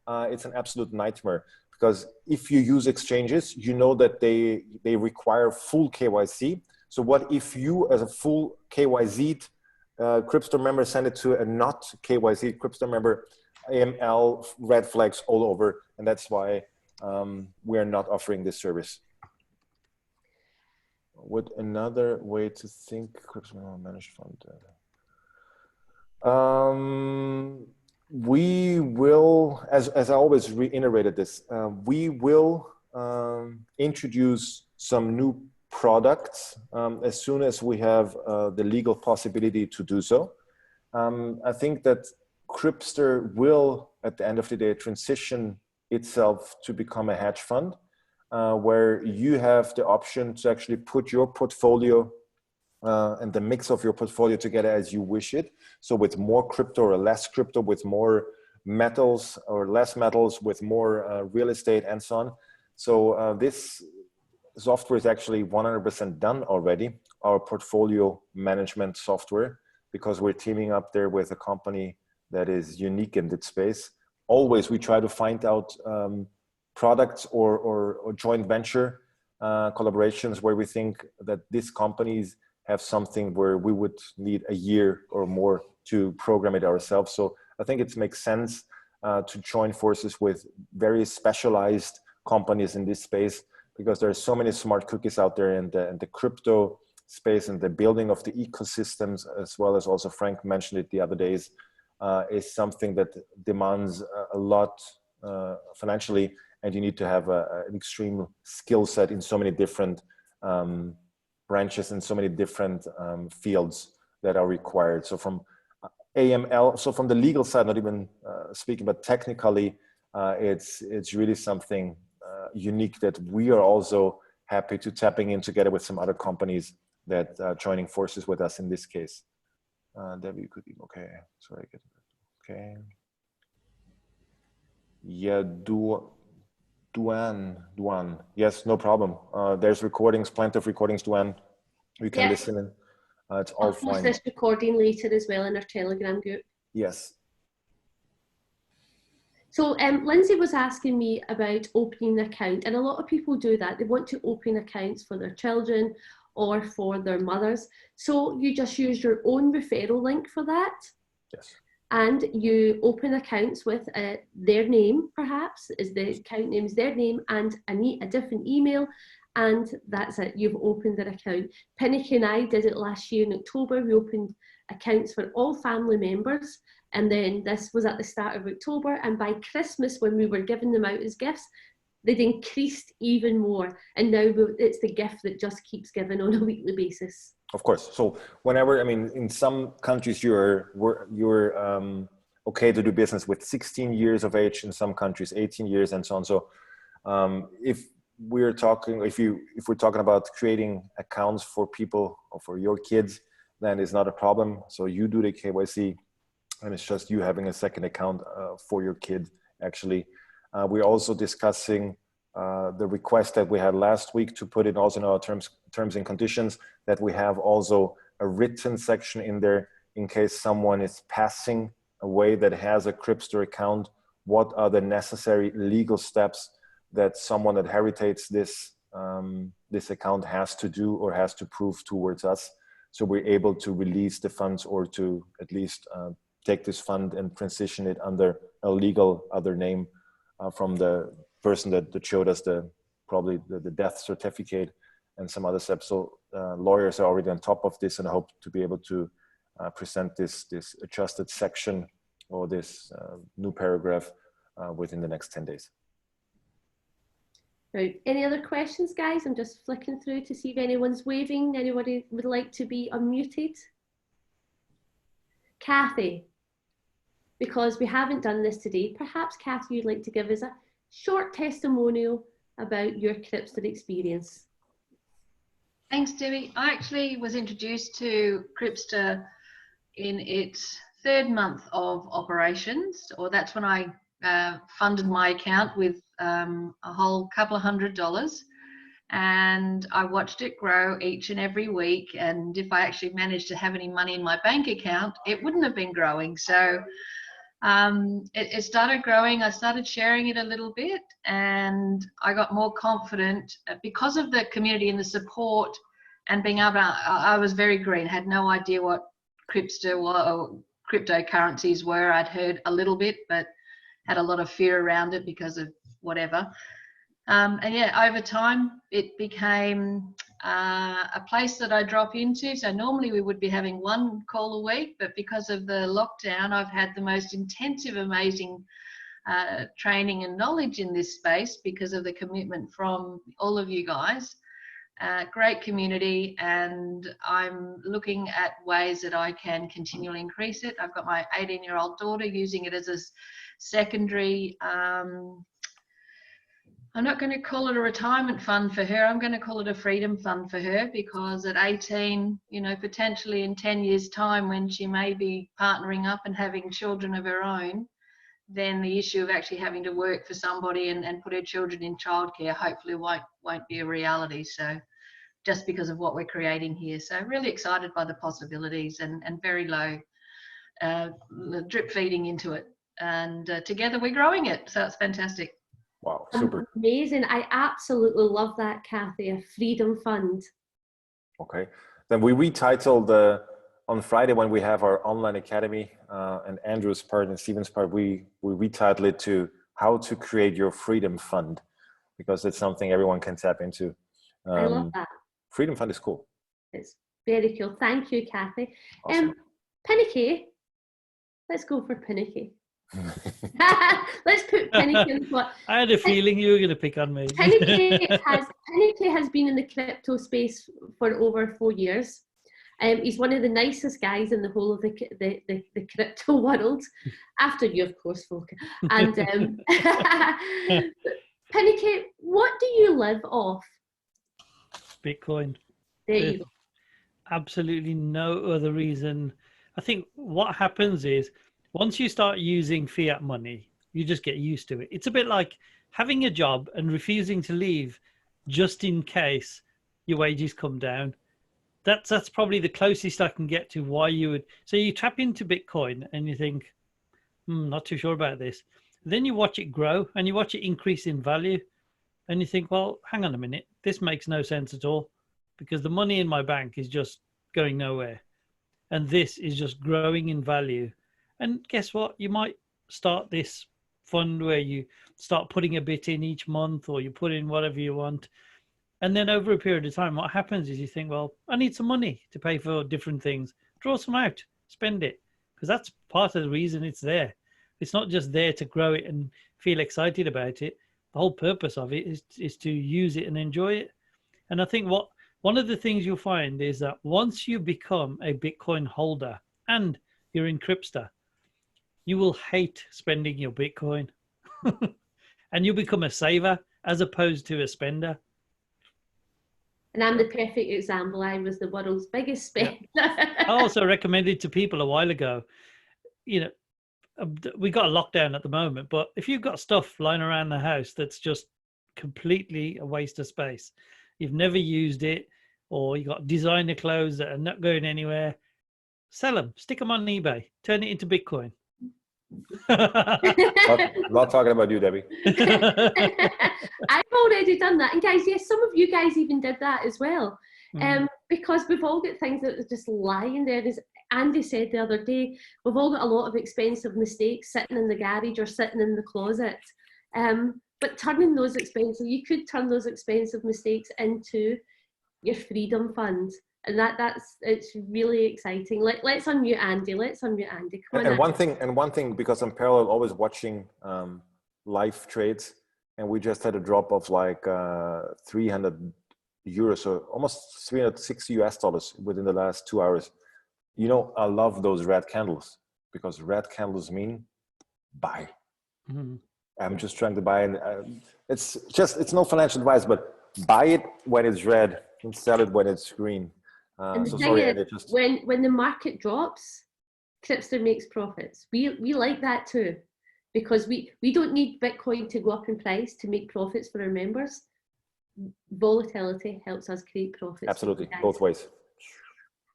A: it's an absolute nightmare. Because if you use exchanges, you know that they require full KYC. So what if you, as a full KYC'd crypto member, send it to a not KYC crypto member? AML, red flags all over, and that's why we are not offering this service. Would another way to think crypto managed fund? We will, as I always reiterated this, we will introduce some new products as soon as we have the legal possibility to do so. I think that Crypster will, at the end of the day, transition itself to become a hedge fund, where you have the option to actually put your portfolio and the mix of your portfolio together as you wish it. So with more crypto or less crypto, with more metals or less metals, with more real estate and so on. So this software is actually 100% done already, our portfolio management software, because we're teaming up there with a company that is unique in that space. Always we try to find out products or joint venture collaborations where we think that these companies have something where we would need a year or more to program it ourselves. So I think it makes sense to join forces with very specialized companies in this space, because there are so many smart cookies out there in the crypto space, and the building of the ecosystems, as well as also Frank mentioned it the other days, is something that demands a lot financially, and you need to have an extreme skill set in so many different branches and so many different fields that are required. So from AML, so from the legal side, not even speaking, but technically, it's really something unique that we are also happy to tapping in together with some other companies that are joining forces with us in this case. Debbie, you could be okay. Sorry, I get it. Okay. Yeah, Duan. Yes, no problem. There's recordings, plenty of recordings, Duan. You can listen in. It's all fine. I'll
B: post this recording later as well in our Telegram group.
A: Yes.
B: So Lindsay was asking me about opening an account, and a lot of people do that. They want to open accounts for their children or for their mothers. So you just use your own referral link for that.
A: Yes.
B: And you open accounts with their name, perhaps, is the account name is their name, and a different email, and that's it. You've opened an account. Pinnicky and I did it last year in October. We opened accounts for all family members, and then this was at the start of October, and by Christmas, when we were giving them out as gifts, they'd increased even more, and now it's the gift that just keeps giving on a weekly basis.
A: Of course. So whenever, I mean, in some countries you're okay to do business with 16 years of age, in some countries 18 years and so on. So if we're talking about creating accounts for people or for your kids, then it's not a problem. So you do the KYC, and it's just you having a second account for your kid. Actually, we're also discussing the request that we had last week to put it also in our terms and conditions, that we have also a written section in there in case someone is passing away that has a Crypster account. What are the necessary legal steps that someone that heritates this account has to do or has to prove towards us, so we're able to release the funds, or to at least take this fund and transition it under a legal other name from the person that showed us probably the death certificate and some other steps. So lawyers are already on top of this, and I hope to be able to present this adjusted section or this new paragraph within the next 10 days.
B: Right. Any other questions, guys? I'm just flicking through to see if anyone's waving. Anybody would like to be unmuted? Kathy, because we haven't done this today, perhaps Kathy, you'd like to give us a short testimonial about your Cripster experience.
E: Thanks, Debbie. I actually was introduced to Cripster in its 3rd month of operations, or that's when I funded my account with a whole couple of $100, and I watched it grow each and every week. And if I actually managed to have any money in my bank account, it wouldn't have been growing. So it started growing. I started sharing it a little bit, and I got more confident because of the community and the support, and being able to, I was very green, had no idea what Cripster or cryptocurrencies were. I'd heard a little bit, but had a lot of fear around it because of whatever. And yeah, over time, it became a place that I drop into. So normally we would be having 1 call a week, but because of the lockdown, I've had the most intensive, amazing training and knowledge in this space because of the commitment from all of you guys. Great community, and I'm looking at ways that I can continually increase it. I've got my 18-year-old daughter using it as a secondary, I'm not going to call it a retirement fund for her. I'm going to call it a freedom fund for her, because at 18, you know, potentially in 10 years' time, when she may be partnering up and having children of her own, then the issue of actually having to work for somebody and put her children in childcare hopefully won't be a reality. So just because of what we're creating here. So really excited by the possibilities, and very low drip feeding into it. And together we're growing it. So it's fantastic.
A: Wow, super.
B: Amazing. I absolutely love that, Kathy, a freedom fund.
A: Okay. Then we retitled on Friday when we have our online academy, and Andrew's part and Stephen's part, we retitled it to How to Create Your Freedom Fund, because it's something everyone can tap into.
B: I love that. Freedom
A: Fund is cool.
B: It's very cool. Thank you, Kathy.
A: Awesome.
B: Pinicky, let's go for Pinicky. Let's put Pinicky in the spot.
F: I had a feeling you were going to pick on me.
B: Pinicky has been in the crypto space for over 4 years. He's one of the nicest guys in the whole of the crypto world, after you, of course, Volker. And Pinicky, what do you live off?
F: Bitcoin.
B: There you go.
F: Absolutely no other reason. I think what happens is, once you start using fiat money, you just get used to it. It's a bit like having a job and refusing to leave just in case your wages come down. That's probably the closest I can get to why you would. So you tap into Bitcoin and you think, not too sure about this. Then you watch it grow and you watch it increase in value. And you think, well, hang on a minute. This makes no sense at all, because the money in my bank is just going nowhere. And this is just growing in value. And guess what? You might start this fund where you start putting a bit in each month, or you put in whatever you want. And then over a period of time, what happens is you think, well, I need some money to pay for different things. Draw some out, spend it, because that's part of the reason it's there. It's not just there to grow it and feel excited about it. The whole purpose of it is to use it and enjoy it. And I think one of the things you'll find is that once you become a Bitcoin holder and you're in Cripster, you will hate spending your Bitcoin and you'll become a saver as opposed to a spender.
B: And I'm the perfect example. I was the world's biggest spender.
F: I also recommended to people a while ago, you know, we got a lockdown at the moment, but if you've got stuff lying around the house that's just completely a waste of space, you've never used it, or you got designer clothes that are not going anywhere, sell them, stick them on eBay, turn it into Bitcoin.
A: not talking about you, Debbie.
B: I've already done that. And guys, yes, some of you guys even did that as well. Because we've all got things that are just lying there. As Andy said the other day, we've all got a lot of expensive mistakes sitting in the garage or sitting in the closet. But turning those expensive, you could turn those expensive mistakes into your freedom fund. And it's really exciting. Let's unmute Andy. Come on,
A: And one thing, because I'm parallel always watching live trades, and we just had a drop of like 300 euros, so almost 360 US dollars within the last 2 hours. You know, I love those red candles, because red candles mean buy. Mm-hmm. I'm just trying to buy, and it's no financial advice, but buy it when it's red and sell it when it's green.
B: And the thing is, when the market drops, Cripster makes profits. We like that too, because we don't need Bitcoin to go up in price to make profits for our members. Volatility helps us create profits.
A: Absolutely, both ways.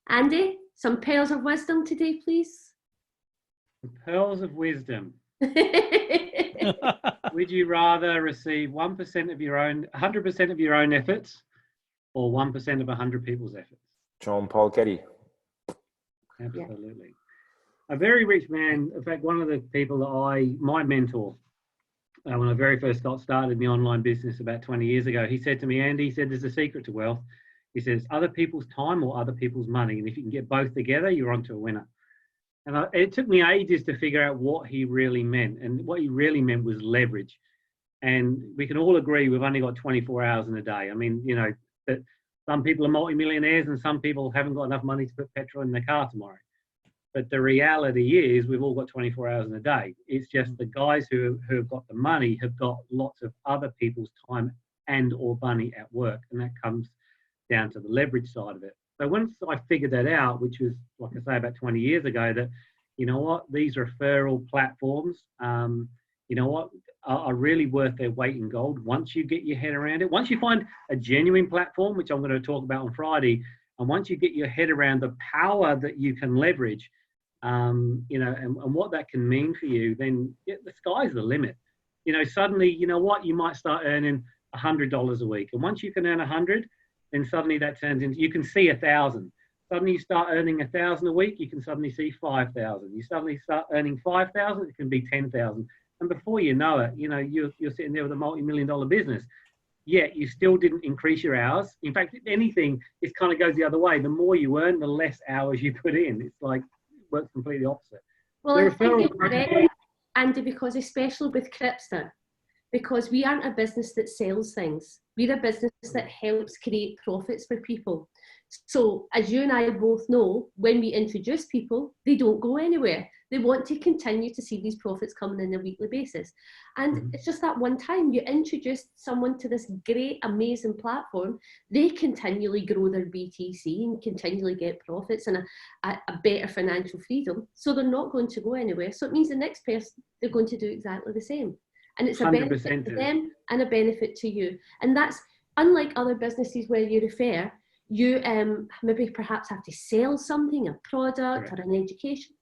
G: Andy, some pearls of wisdom today, please.
H: Pearls of wisdom. Would you rather receive 1% of your own, 100% of your own efforts, or 1% of 100 people's efforts?
A: John Paul Getty.
H: Absolutely. Yeah. A very rich man, in fact, one of the people that my mentor, when I very first got started in the online business about 20 years ago, he said to me, Andy, he said, there's a secret to wealth. He says, other people's time or other people's money. And if you can get both together, you're onto a winner. And it took me ages to figure out what he really meant. And what he really meant was leverage. And we can all agree we've only got 24 hours in a day. I mean, you know, that some people are multimillionaires and some people haven't got enough money to put petrol in their car tomorrow. But the reality is we've all got 24 hours in a day. It's just the guys who have got the money have got lots of other people's time and or money at work. And that comes down to the leverage side of it. So once I figured that out, which was, like I say, about 20 years ago, that, you know what, these referral platforms, you know what, are really worth their weight in gold once you get your head around it. Once you find a genuine platform, which I'm going to talk about on Friday, and once you get your head around the power that you can leverage, you know, and what that can mean for you, then the sky's the limit. You know, suddenly, you know what, you might start earning $100 a week. And once you can earn 100, then suddenly that turns into, you can see 1,000. Suddenly you start earning 1,000 a week, you can suddenly see 5,000. You suddenly start earning 5,000, it can be 10,000. And before you know it, you know, you're sitting there with a multi-million-dollar business. Yet you still didn't increase your hours. In fact, if anything, it kind of goes the other way. The more you earn, the less hours you put in. It's like, it works completely opposite.
G: Well, I think you're correct, Andy, because especially with Cripster, because we aren't a business that sells things. We're a business that helps create profits for people. So as you and I both know, when we introduce people, they don't go anywhere. They want to continue to see these profits coming in on a weekly basis. And it's just that one time you introduce someone to this great, amazing platform, they continually grow their BTC and continually get profits and a better financial freedom. So they're not going to go anywhere. So it means the next person, they're going to do exactly the same. And it's a benefit to them and a benefit to you. And that's unlike other businesses where you refer, you maybe perhaps have to sell something, a product or an education.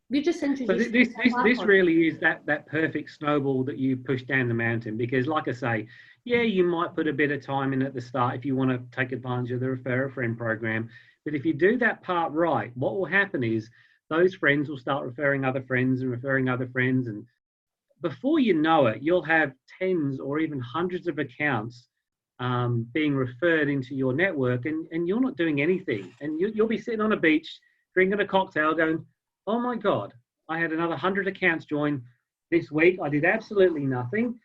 G: You just introduced.
H: So this really is that perfect snowball that you push down the mountain, because like I say, yeah, you might put a bit of time in at the start if you want to take advantage of the Refer a Friend program. But if you do that part right, what will happen is those friends will start referring other friends and referring other friends. And before you know it, you'll have tens or even hundreds of accounts being referred into your network, and you're not doing anything. And you'll be sitting on a beach, drinking a cocktail going, oh my God, I had another 100 accounts join this week. I did absolutely nothing.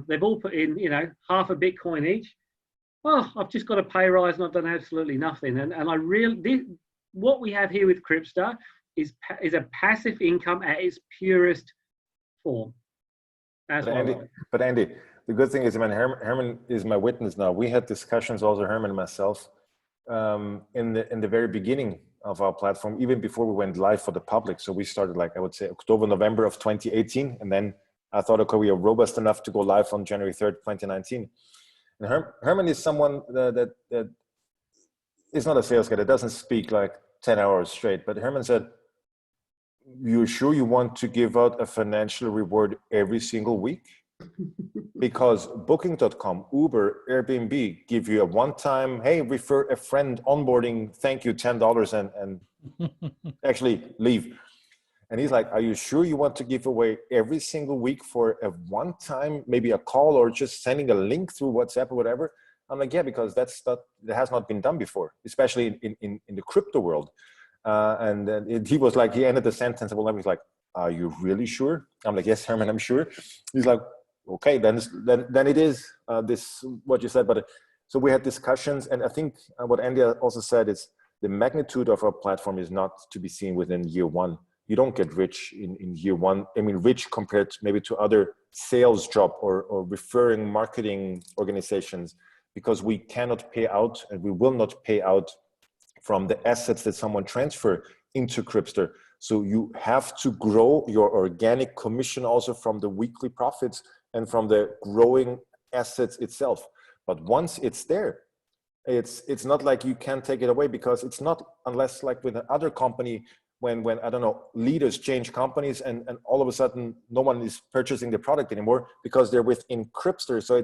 H: They've all put in, you know, half a Bitcoin each. Oh, I've just got a pay rise and I've done absolutely nothing. And I really, what we have here with Cripster is a passive income at its purest form. That's
A: but Andy, the good thing is, I mean, Herman is my witness now. We had discussions, also Herman and myself, in the very beginning of our platform, even before we went live for the public. So we started, like, I would say October, November of 2018. And then I thought, okay, we are robust enough to go live on January 3rd, 2019. And Herman is someone that is not a sales guy, that doesn't speak like 10 hours straight. But Herman said, you're sure you want to give out a financial reward every single week? Because Booking.com, Uber, Airbnb give you a one-time, hey, refer a friend onboarding, thank you, $10 and actually leave. And he's like, are you sure you want to give away every single week for a one time, maybe a call or just sending a link through WhatsApp or whatever? I'm like, yeah, because that has not been done before, especially in the crypto world. And then he was like, he ended the sentence, and he's like, are you really sure? I'm like, yes, Herman, I'm sure. He's like, okay, then it is this, what you said. But so we had discussions, and I think what Andy also said is the magnitude of our platform is not to be seen within year one. You don't get rich in year one. I mean, rich compared maybe to other sales job or referring marketing organizations, because we cannot pay out, and we will not pay out from the assets that someone transfer into Cripster. So you have to grow your organic commission also from the weekly profits and from the growing assets itself. But once it's there, it's not like you can take it away, because it's not, unless like with another company, when I don't know, leaders change companies and all of a sudden no one is purchasing the product anymore because they're within Cripster. So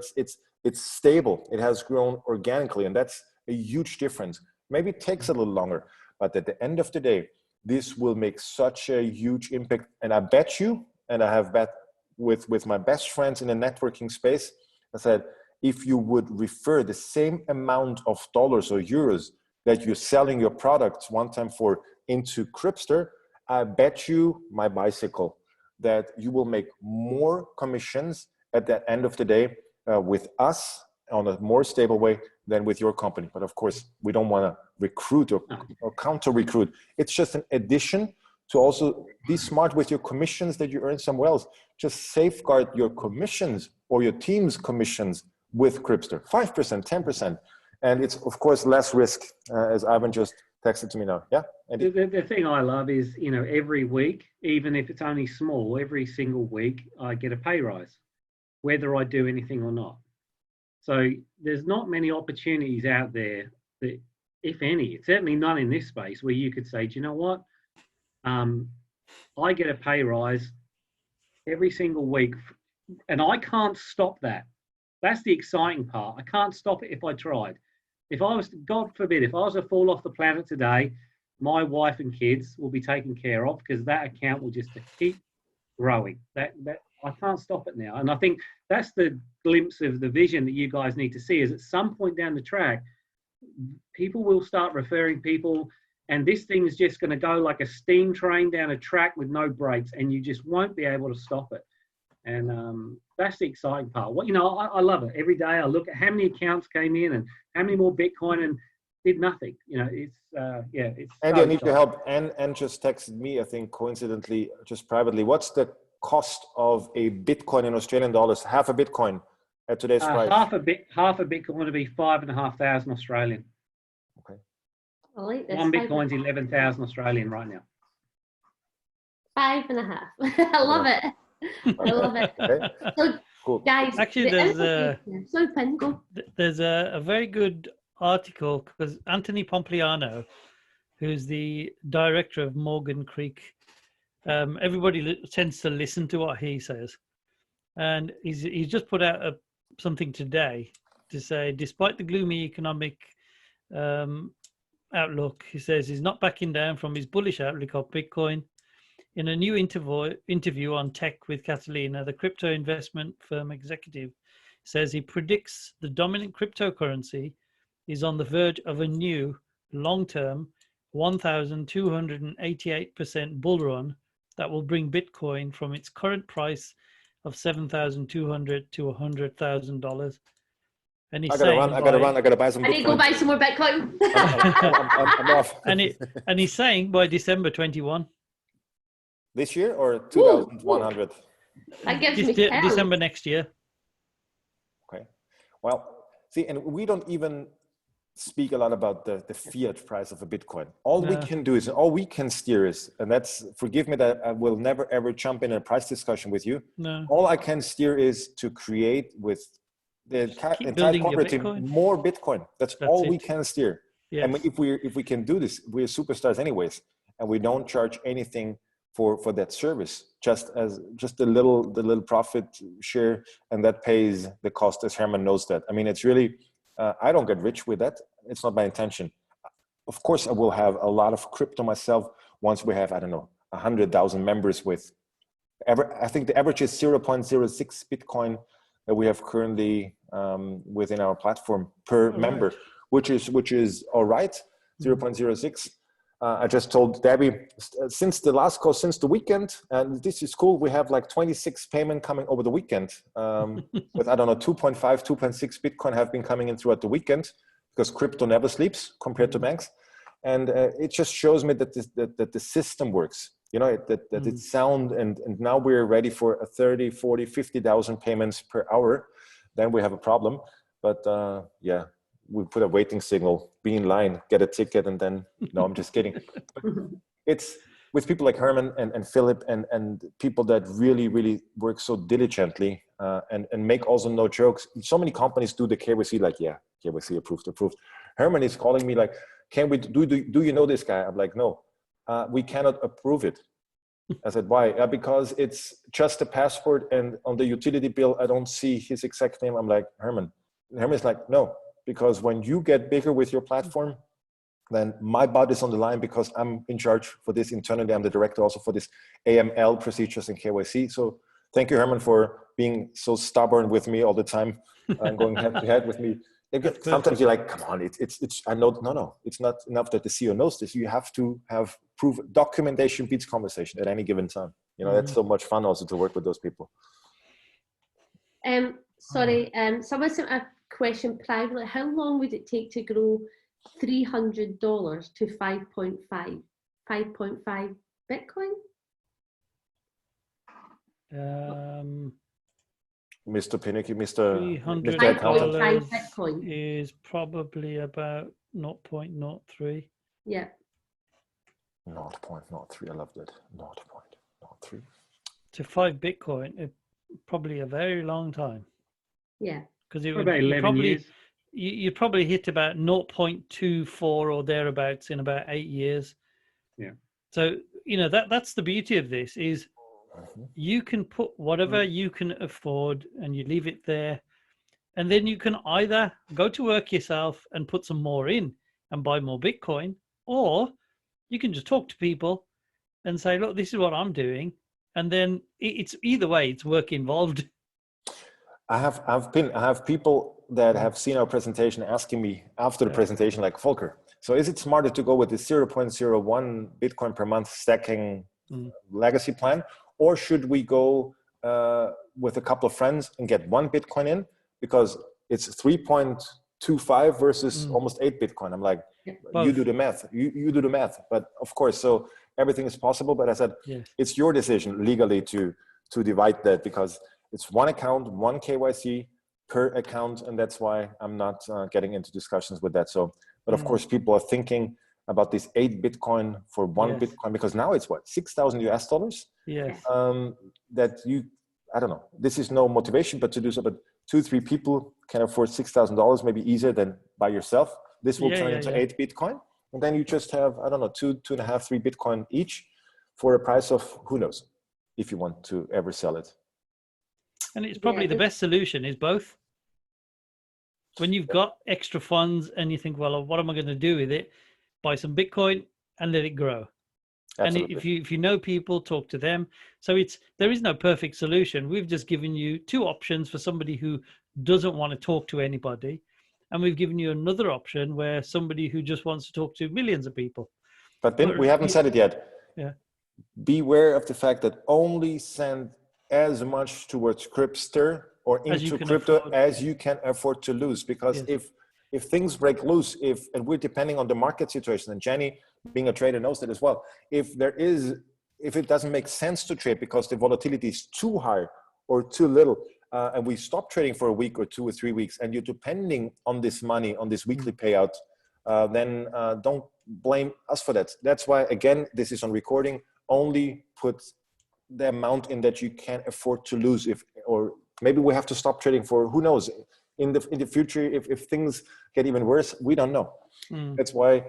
A: it's stable. It has grown organically, and that's a huge difference. Maybe it takes a little longer, but at the end of the day, this will make such a huge impact. And I bet you, and I have bet with my best friends in the networking space, I said, if you would refer the same amount of dollars or euros that you're selling your products one time for into Cripster, I bet you my bicycle that you will make more commissions at the end of the day with us on a more stable way than with your company. But of course, we don't want to recruit or counter recruit. It's just an addition to also be smart with your commissions that you earn somewhere else. Just safeguard your commissions or your team's commissions with Cripster, 5%, 10%. And it's, of course, less risk, as Ivan just texted to me now. Yeah?
H: The thing I love is, you know, every week, even if it's only small, every single week, I get a pay rise, whether I do anything or not. So there's not many opportunities out there that, if any, certainly none in this space, where you could say, do you know what? I get a pay rise every single week, and I can't stop that. That's the exciting part. I can't stop it if I tried. If I was, God forbid, if I was to fall off the planet today, my wife and kids will be taken care of, because that account will just keep growing. That I can't stop it now. And I think that's the glimpse of the vision that you guys need to see, is at some point down the track, people will start referring people, and this thing is just going to go like a steam train down a track with no brakes, and you just won't be able to stop it. And that's the exciting part. What, you know, I love it. Every day I look at how many accounts came in and how many more Bitcoin, and did nothing. You know, it's it's.
A: Andy, I need your help. And just texted me, I think coincidentally, just privately, what's the cost of a Bitcoin in Australian dollars? Half a Bitcoin at today's price.
H: Half a Bitcoin to be 5,500 Australian.
A: Okay.
B: I like this.
H: One Bitcoin's 11,000 Australian right now.
B: 5.5. I love it. I love it.
A: Okay.
B: So,
A: Cool.
B: guys,
F: Actually, there's a very good article, because Anthony Pompliano, who's the director of Morgan Creek, everybody tends to listen to what he says, and he's just put out something today to say, despite the gloomy economic outlook, he says he's not backing down from his bullish outlook of Bitcoin. In a new interview on Tech with Catalina, the crypto investment firm executive says he predicts the dominant cryptocurrency is on the verge of a new long-term 1,288% bull run that will bring Bitcoin from its current price of $7,200 to $100,000. And he's saying,
A: I gotta buy some Bitcoin.
B: I need to go buy some more Bitcoin.
A: I'm off.
F: and he's saying by December 21.
A: This year or 2,100?
B: That gives me hell.
F: December next year.
A: Okay. Well, see, and we don't even speak a lot about the fiat price of a Bitcoin. All we can steer is, and that's, forgive me that I will never ever jump in a price discussion with you.
F: No.
A: All I can steer is to create with the entire corporate team more Bitcoin. That's all we can steer.
F: Yes.
A: And if we can do this, we're superstars anyways, and we don't charge anything for that service, just the little profit share, and that pays the cost, as Herman knows that. I mean, it's really, I don't get rich with that. It's not my intention. Of course, I will have a lot of crypto myself once we have, I don't know, 100,000 members with I think the average is 0.06 Bitcoin that we have currently within our platform per member, which is all right, 0.06. I just told Debbie, since the last call, since the weekend, and this is cool, we have like 26 payment coming over the weekend with, I don't know, 2.5, 2.6 Bitcoin have been coming in throughout the weekend because crypto never sleeps compared to banks. And it just shows me that the system works. You know, that it's sound, and now we're ready for a 30, 40, 50,000 payments per hour. Then we have a problem. But yeah, we put a waiting signal, be in line, get a ticket, and then, no, I'm just kidding. It's with people like Herman and Philip and people that really, really work so diligently and make also no jokes. So many companies do the KYC like, yeah, KYC approved. Herman is calling me like, can we do you know this guy? I'm like, no. We cannot approve it. I said, why? Because it's just a passport, and on the utility bill, I don't see his exact name. I'm like, Herman. And Herman's like, no, because when you get bigger with your platform, then my butt is on the line because I'm in charge for this internally. I'm the director also for this AML procedures and KYC. So thank you, Herman, for being so stubborn with me all the time and going head to head with me. Sometimes you're like, come on, I know, no, it's not enough that the CEO knows this. You have to have proof. Documentation beats conversation at any given time. You know, that's so much fun also to work with those people.
B: Sorry, someone sent a question privately. How long would it take to grow $300 to 5.5 Bitcoin?
A: Mr. Pinnicky, Mr.
F: $300 is probably about 0.03.
B: Yeah.
A: 0.03. I love that. 0.03.
F: To 5 Bitcoin, probably a very long time.
B: Yeah.
F: Because it would
H: about 11 years.
F: You'd probably hit about 0.24 or thereabouts in about 8 years.
H: Yeah.
F: So, you know, that's the beauty of this is you can put whatever you can afford and you leave it there. And then you can either go to work yourself and put some more in and buy more Bitcoin, or you can just talk to people and say, look, this is what I'm doing. And then it's either way, it's work involved.
A: I have people that have seen our presentation asking me after the presentation, like, Volker, so is it smarter to go with the 0.01 Bitcoin per month stacking legacy plan? Or should we go with a couple of friends and get 1 Bitcoin in? Because it's 3.25 versus almost 8 Bitcoin. I'm like, you do the math. You do the math. But of course, so everything is possible. But I said, it's your decision legally to divide that, because it's 1 account, 1 KYC per account. And that's why I'm not getting into discussions with that. So, but of course, people are thinking about this 8 Bitcoin for 1 Bitcoin, because now it's what, $6,000 US?
F: Yes.
A: That I don't know, this is no motivation, but to do so, but 2-3 people can afford $6,000, maybe easier than by yourself. This will turn into 8 Bitcoin. And then you just have, I don't know, 2.5, 3 Bitcoin each for a price of, who knows, if you want to ever sell it.
F: And it's probably the best solution is both. When you've got extra funds and you think, well, what am I going to do with it? Buy some Bitcoin and let it grow. Absolutely. And if you know people, talk to them. So there is no perfect solution. We've just given you 2 options for somebody who doesn't want to talk to anybody. And we've given you another option where somebody who just wants to talk to millions of people.
A: But then we haven't said it yet.
F: Yeah.
A: Beware of the fact that only send as much towards Cryptster or into crypto as you can afford to lose. Because if things break loose, and we're depending on the market situation, and Jenny, being a trader, knows that as well. If it doesn't make sense to trade because the volatility is too high or too little, and we stop trading for a week or 2 or 3 weeks, and you're depending on this money, on this weekly payout, then don't blame us for that. That's why, again, this is on recording. Only put the amount in that you can afford to lose. Or maybe we have to stop trading for, who knows, in the future, if things get even worse, we don't know. That's why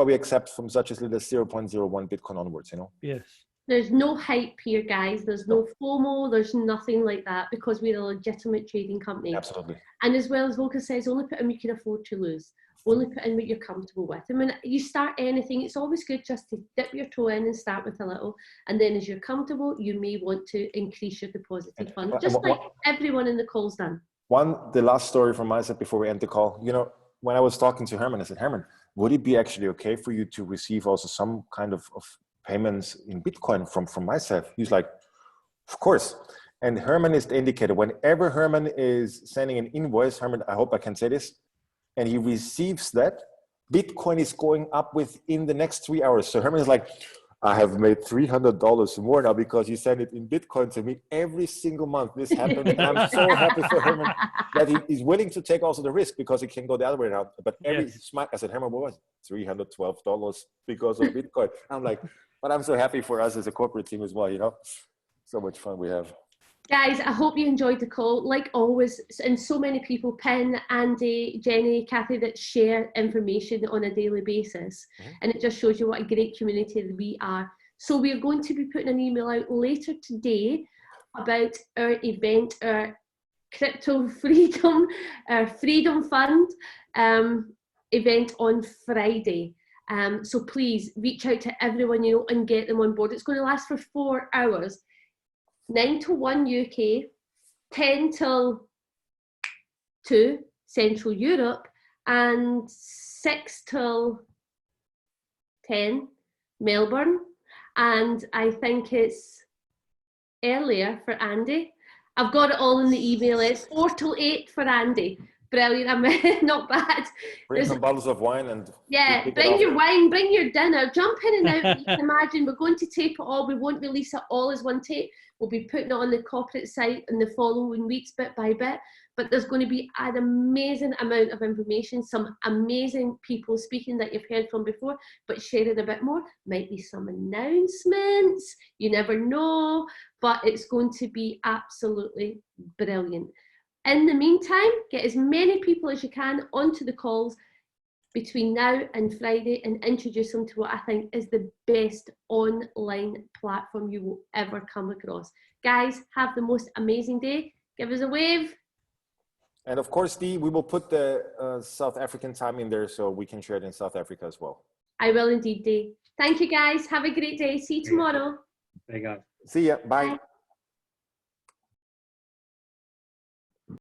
A: we accept from such as little as 0.01 Bitcoin onwards, you know?
F: Yes.
B: There's no hype here, guys. There's no FOMO. There's nothing like that, because we're a legitimate trading company.
A: Absolutely.
B: And as well as Volker says, only put in you can afford to lose. Only put in what you're comfortable with. And when you start anything, it's always good just to dip your toe in and start with a little. And then as you're comfortable, you may want to increase your deposited fund, just like everyone in the call's done.
A: The last story from my side before we end the call. You know, when I was talking to Herman, I said, Herman, would it be actually okay for you to receive also some kind of payments in Bitcoin from myself? He's like, of course. And Herman is the indicator. Whenever Herman is sending an invoice, Herman, I hope I can say this, and he receives that, Bitcoin is going up within the next 3 hours. So Herman is like, I have made $300 more now because you send it in Bitcoin to me every single month. This happened. And I'm so happy for Herman that he's willing to take also the risk because it can go the other way around. But every smart, I said, Herman, what was it? $312 because of Bitcoin. I'm like, but I'm so happy for us as a corporate team as well, you know? So much fun we have.
B: Guys, I hope you enjoyed the call. Like always, and so many people, Penn, Andy, Jenny, Kathy, that share information on a daily basis. And it just shows you what a great community we are. So we're going to be putting an email out later today about our event, our Crypto Freedom, our Freedom Fund event on Friday. So please reach out to everyone you know and get them on board. It's going to last for 4 hours. 9 to 1 UK, 10 till 2 Central Europe, and 6 till 10 Melbourne. And I think it's earlier for Andy. I've got it all in the email. It's 4 till 8 for Andy. Brilliant. I'm not bad.
A: Bring some bottles of wine and
B: bring your wine, bring your dinner, jump in and out. You can imagine we're going to tape it all. We won't release it all as one tape. We'll be putting it on the corporate site in the following weeks, bit by bit. But there's going to be an amazing amount of information, some amazing people speaking that you've heard from before, but sharing a bit more. Might be some announcements. You never know, but it's going to be absolutely brilliant. In the meantime, get as many people as you can onto the calls between now and Friday and introduce them to what I think is the best online platform you will ever come across. Guys, have the most amazing day. Give us a wave.
A: And of course, Dee, we will put the South African time in there so we can share it in South Africa as well.
B: I will indeed, Dee. Thank you, guys. Have a great day. See you tomorrow.
H: There you go.
A: See ya. Bye.
B: Bye.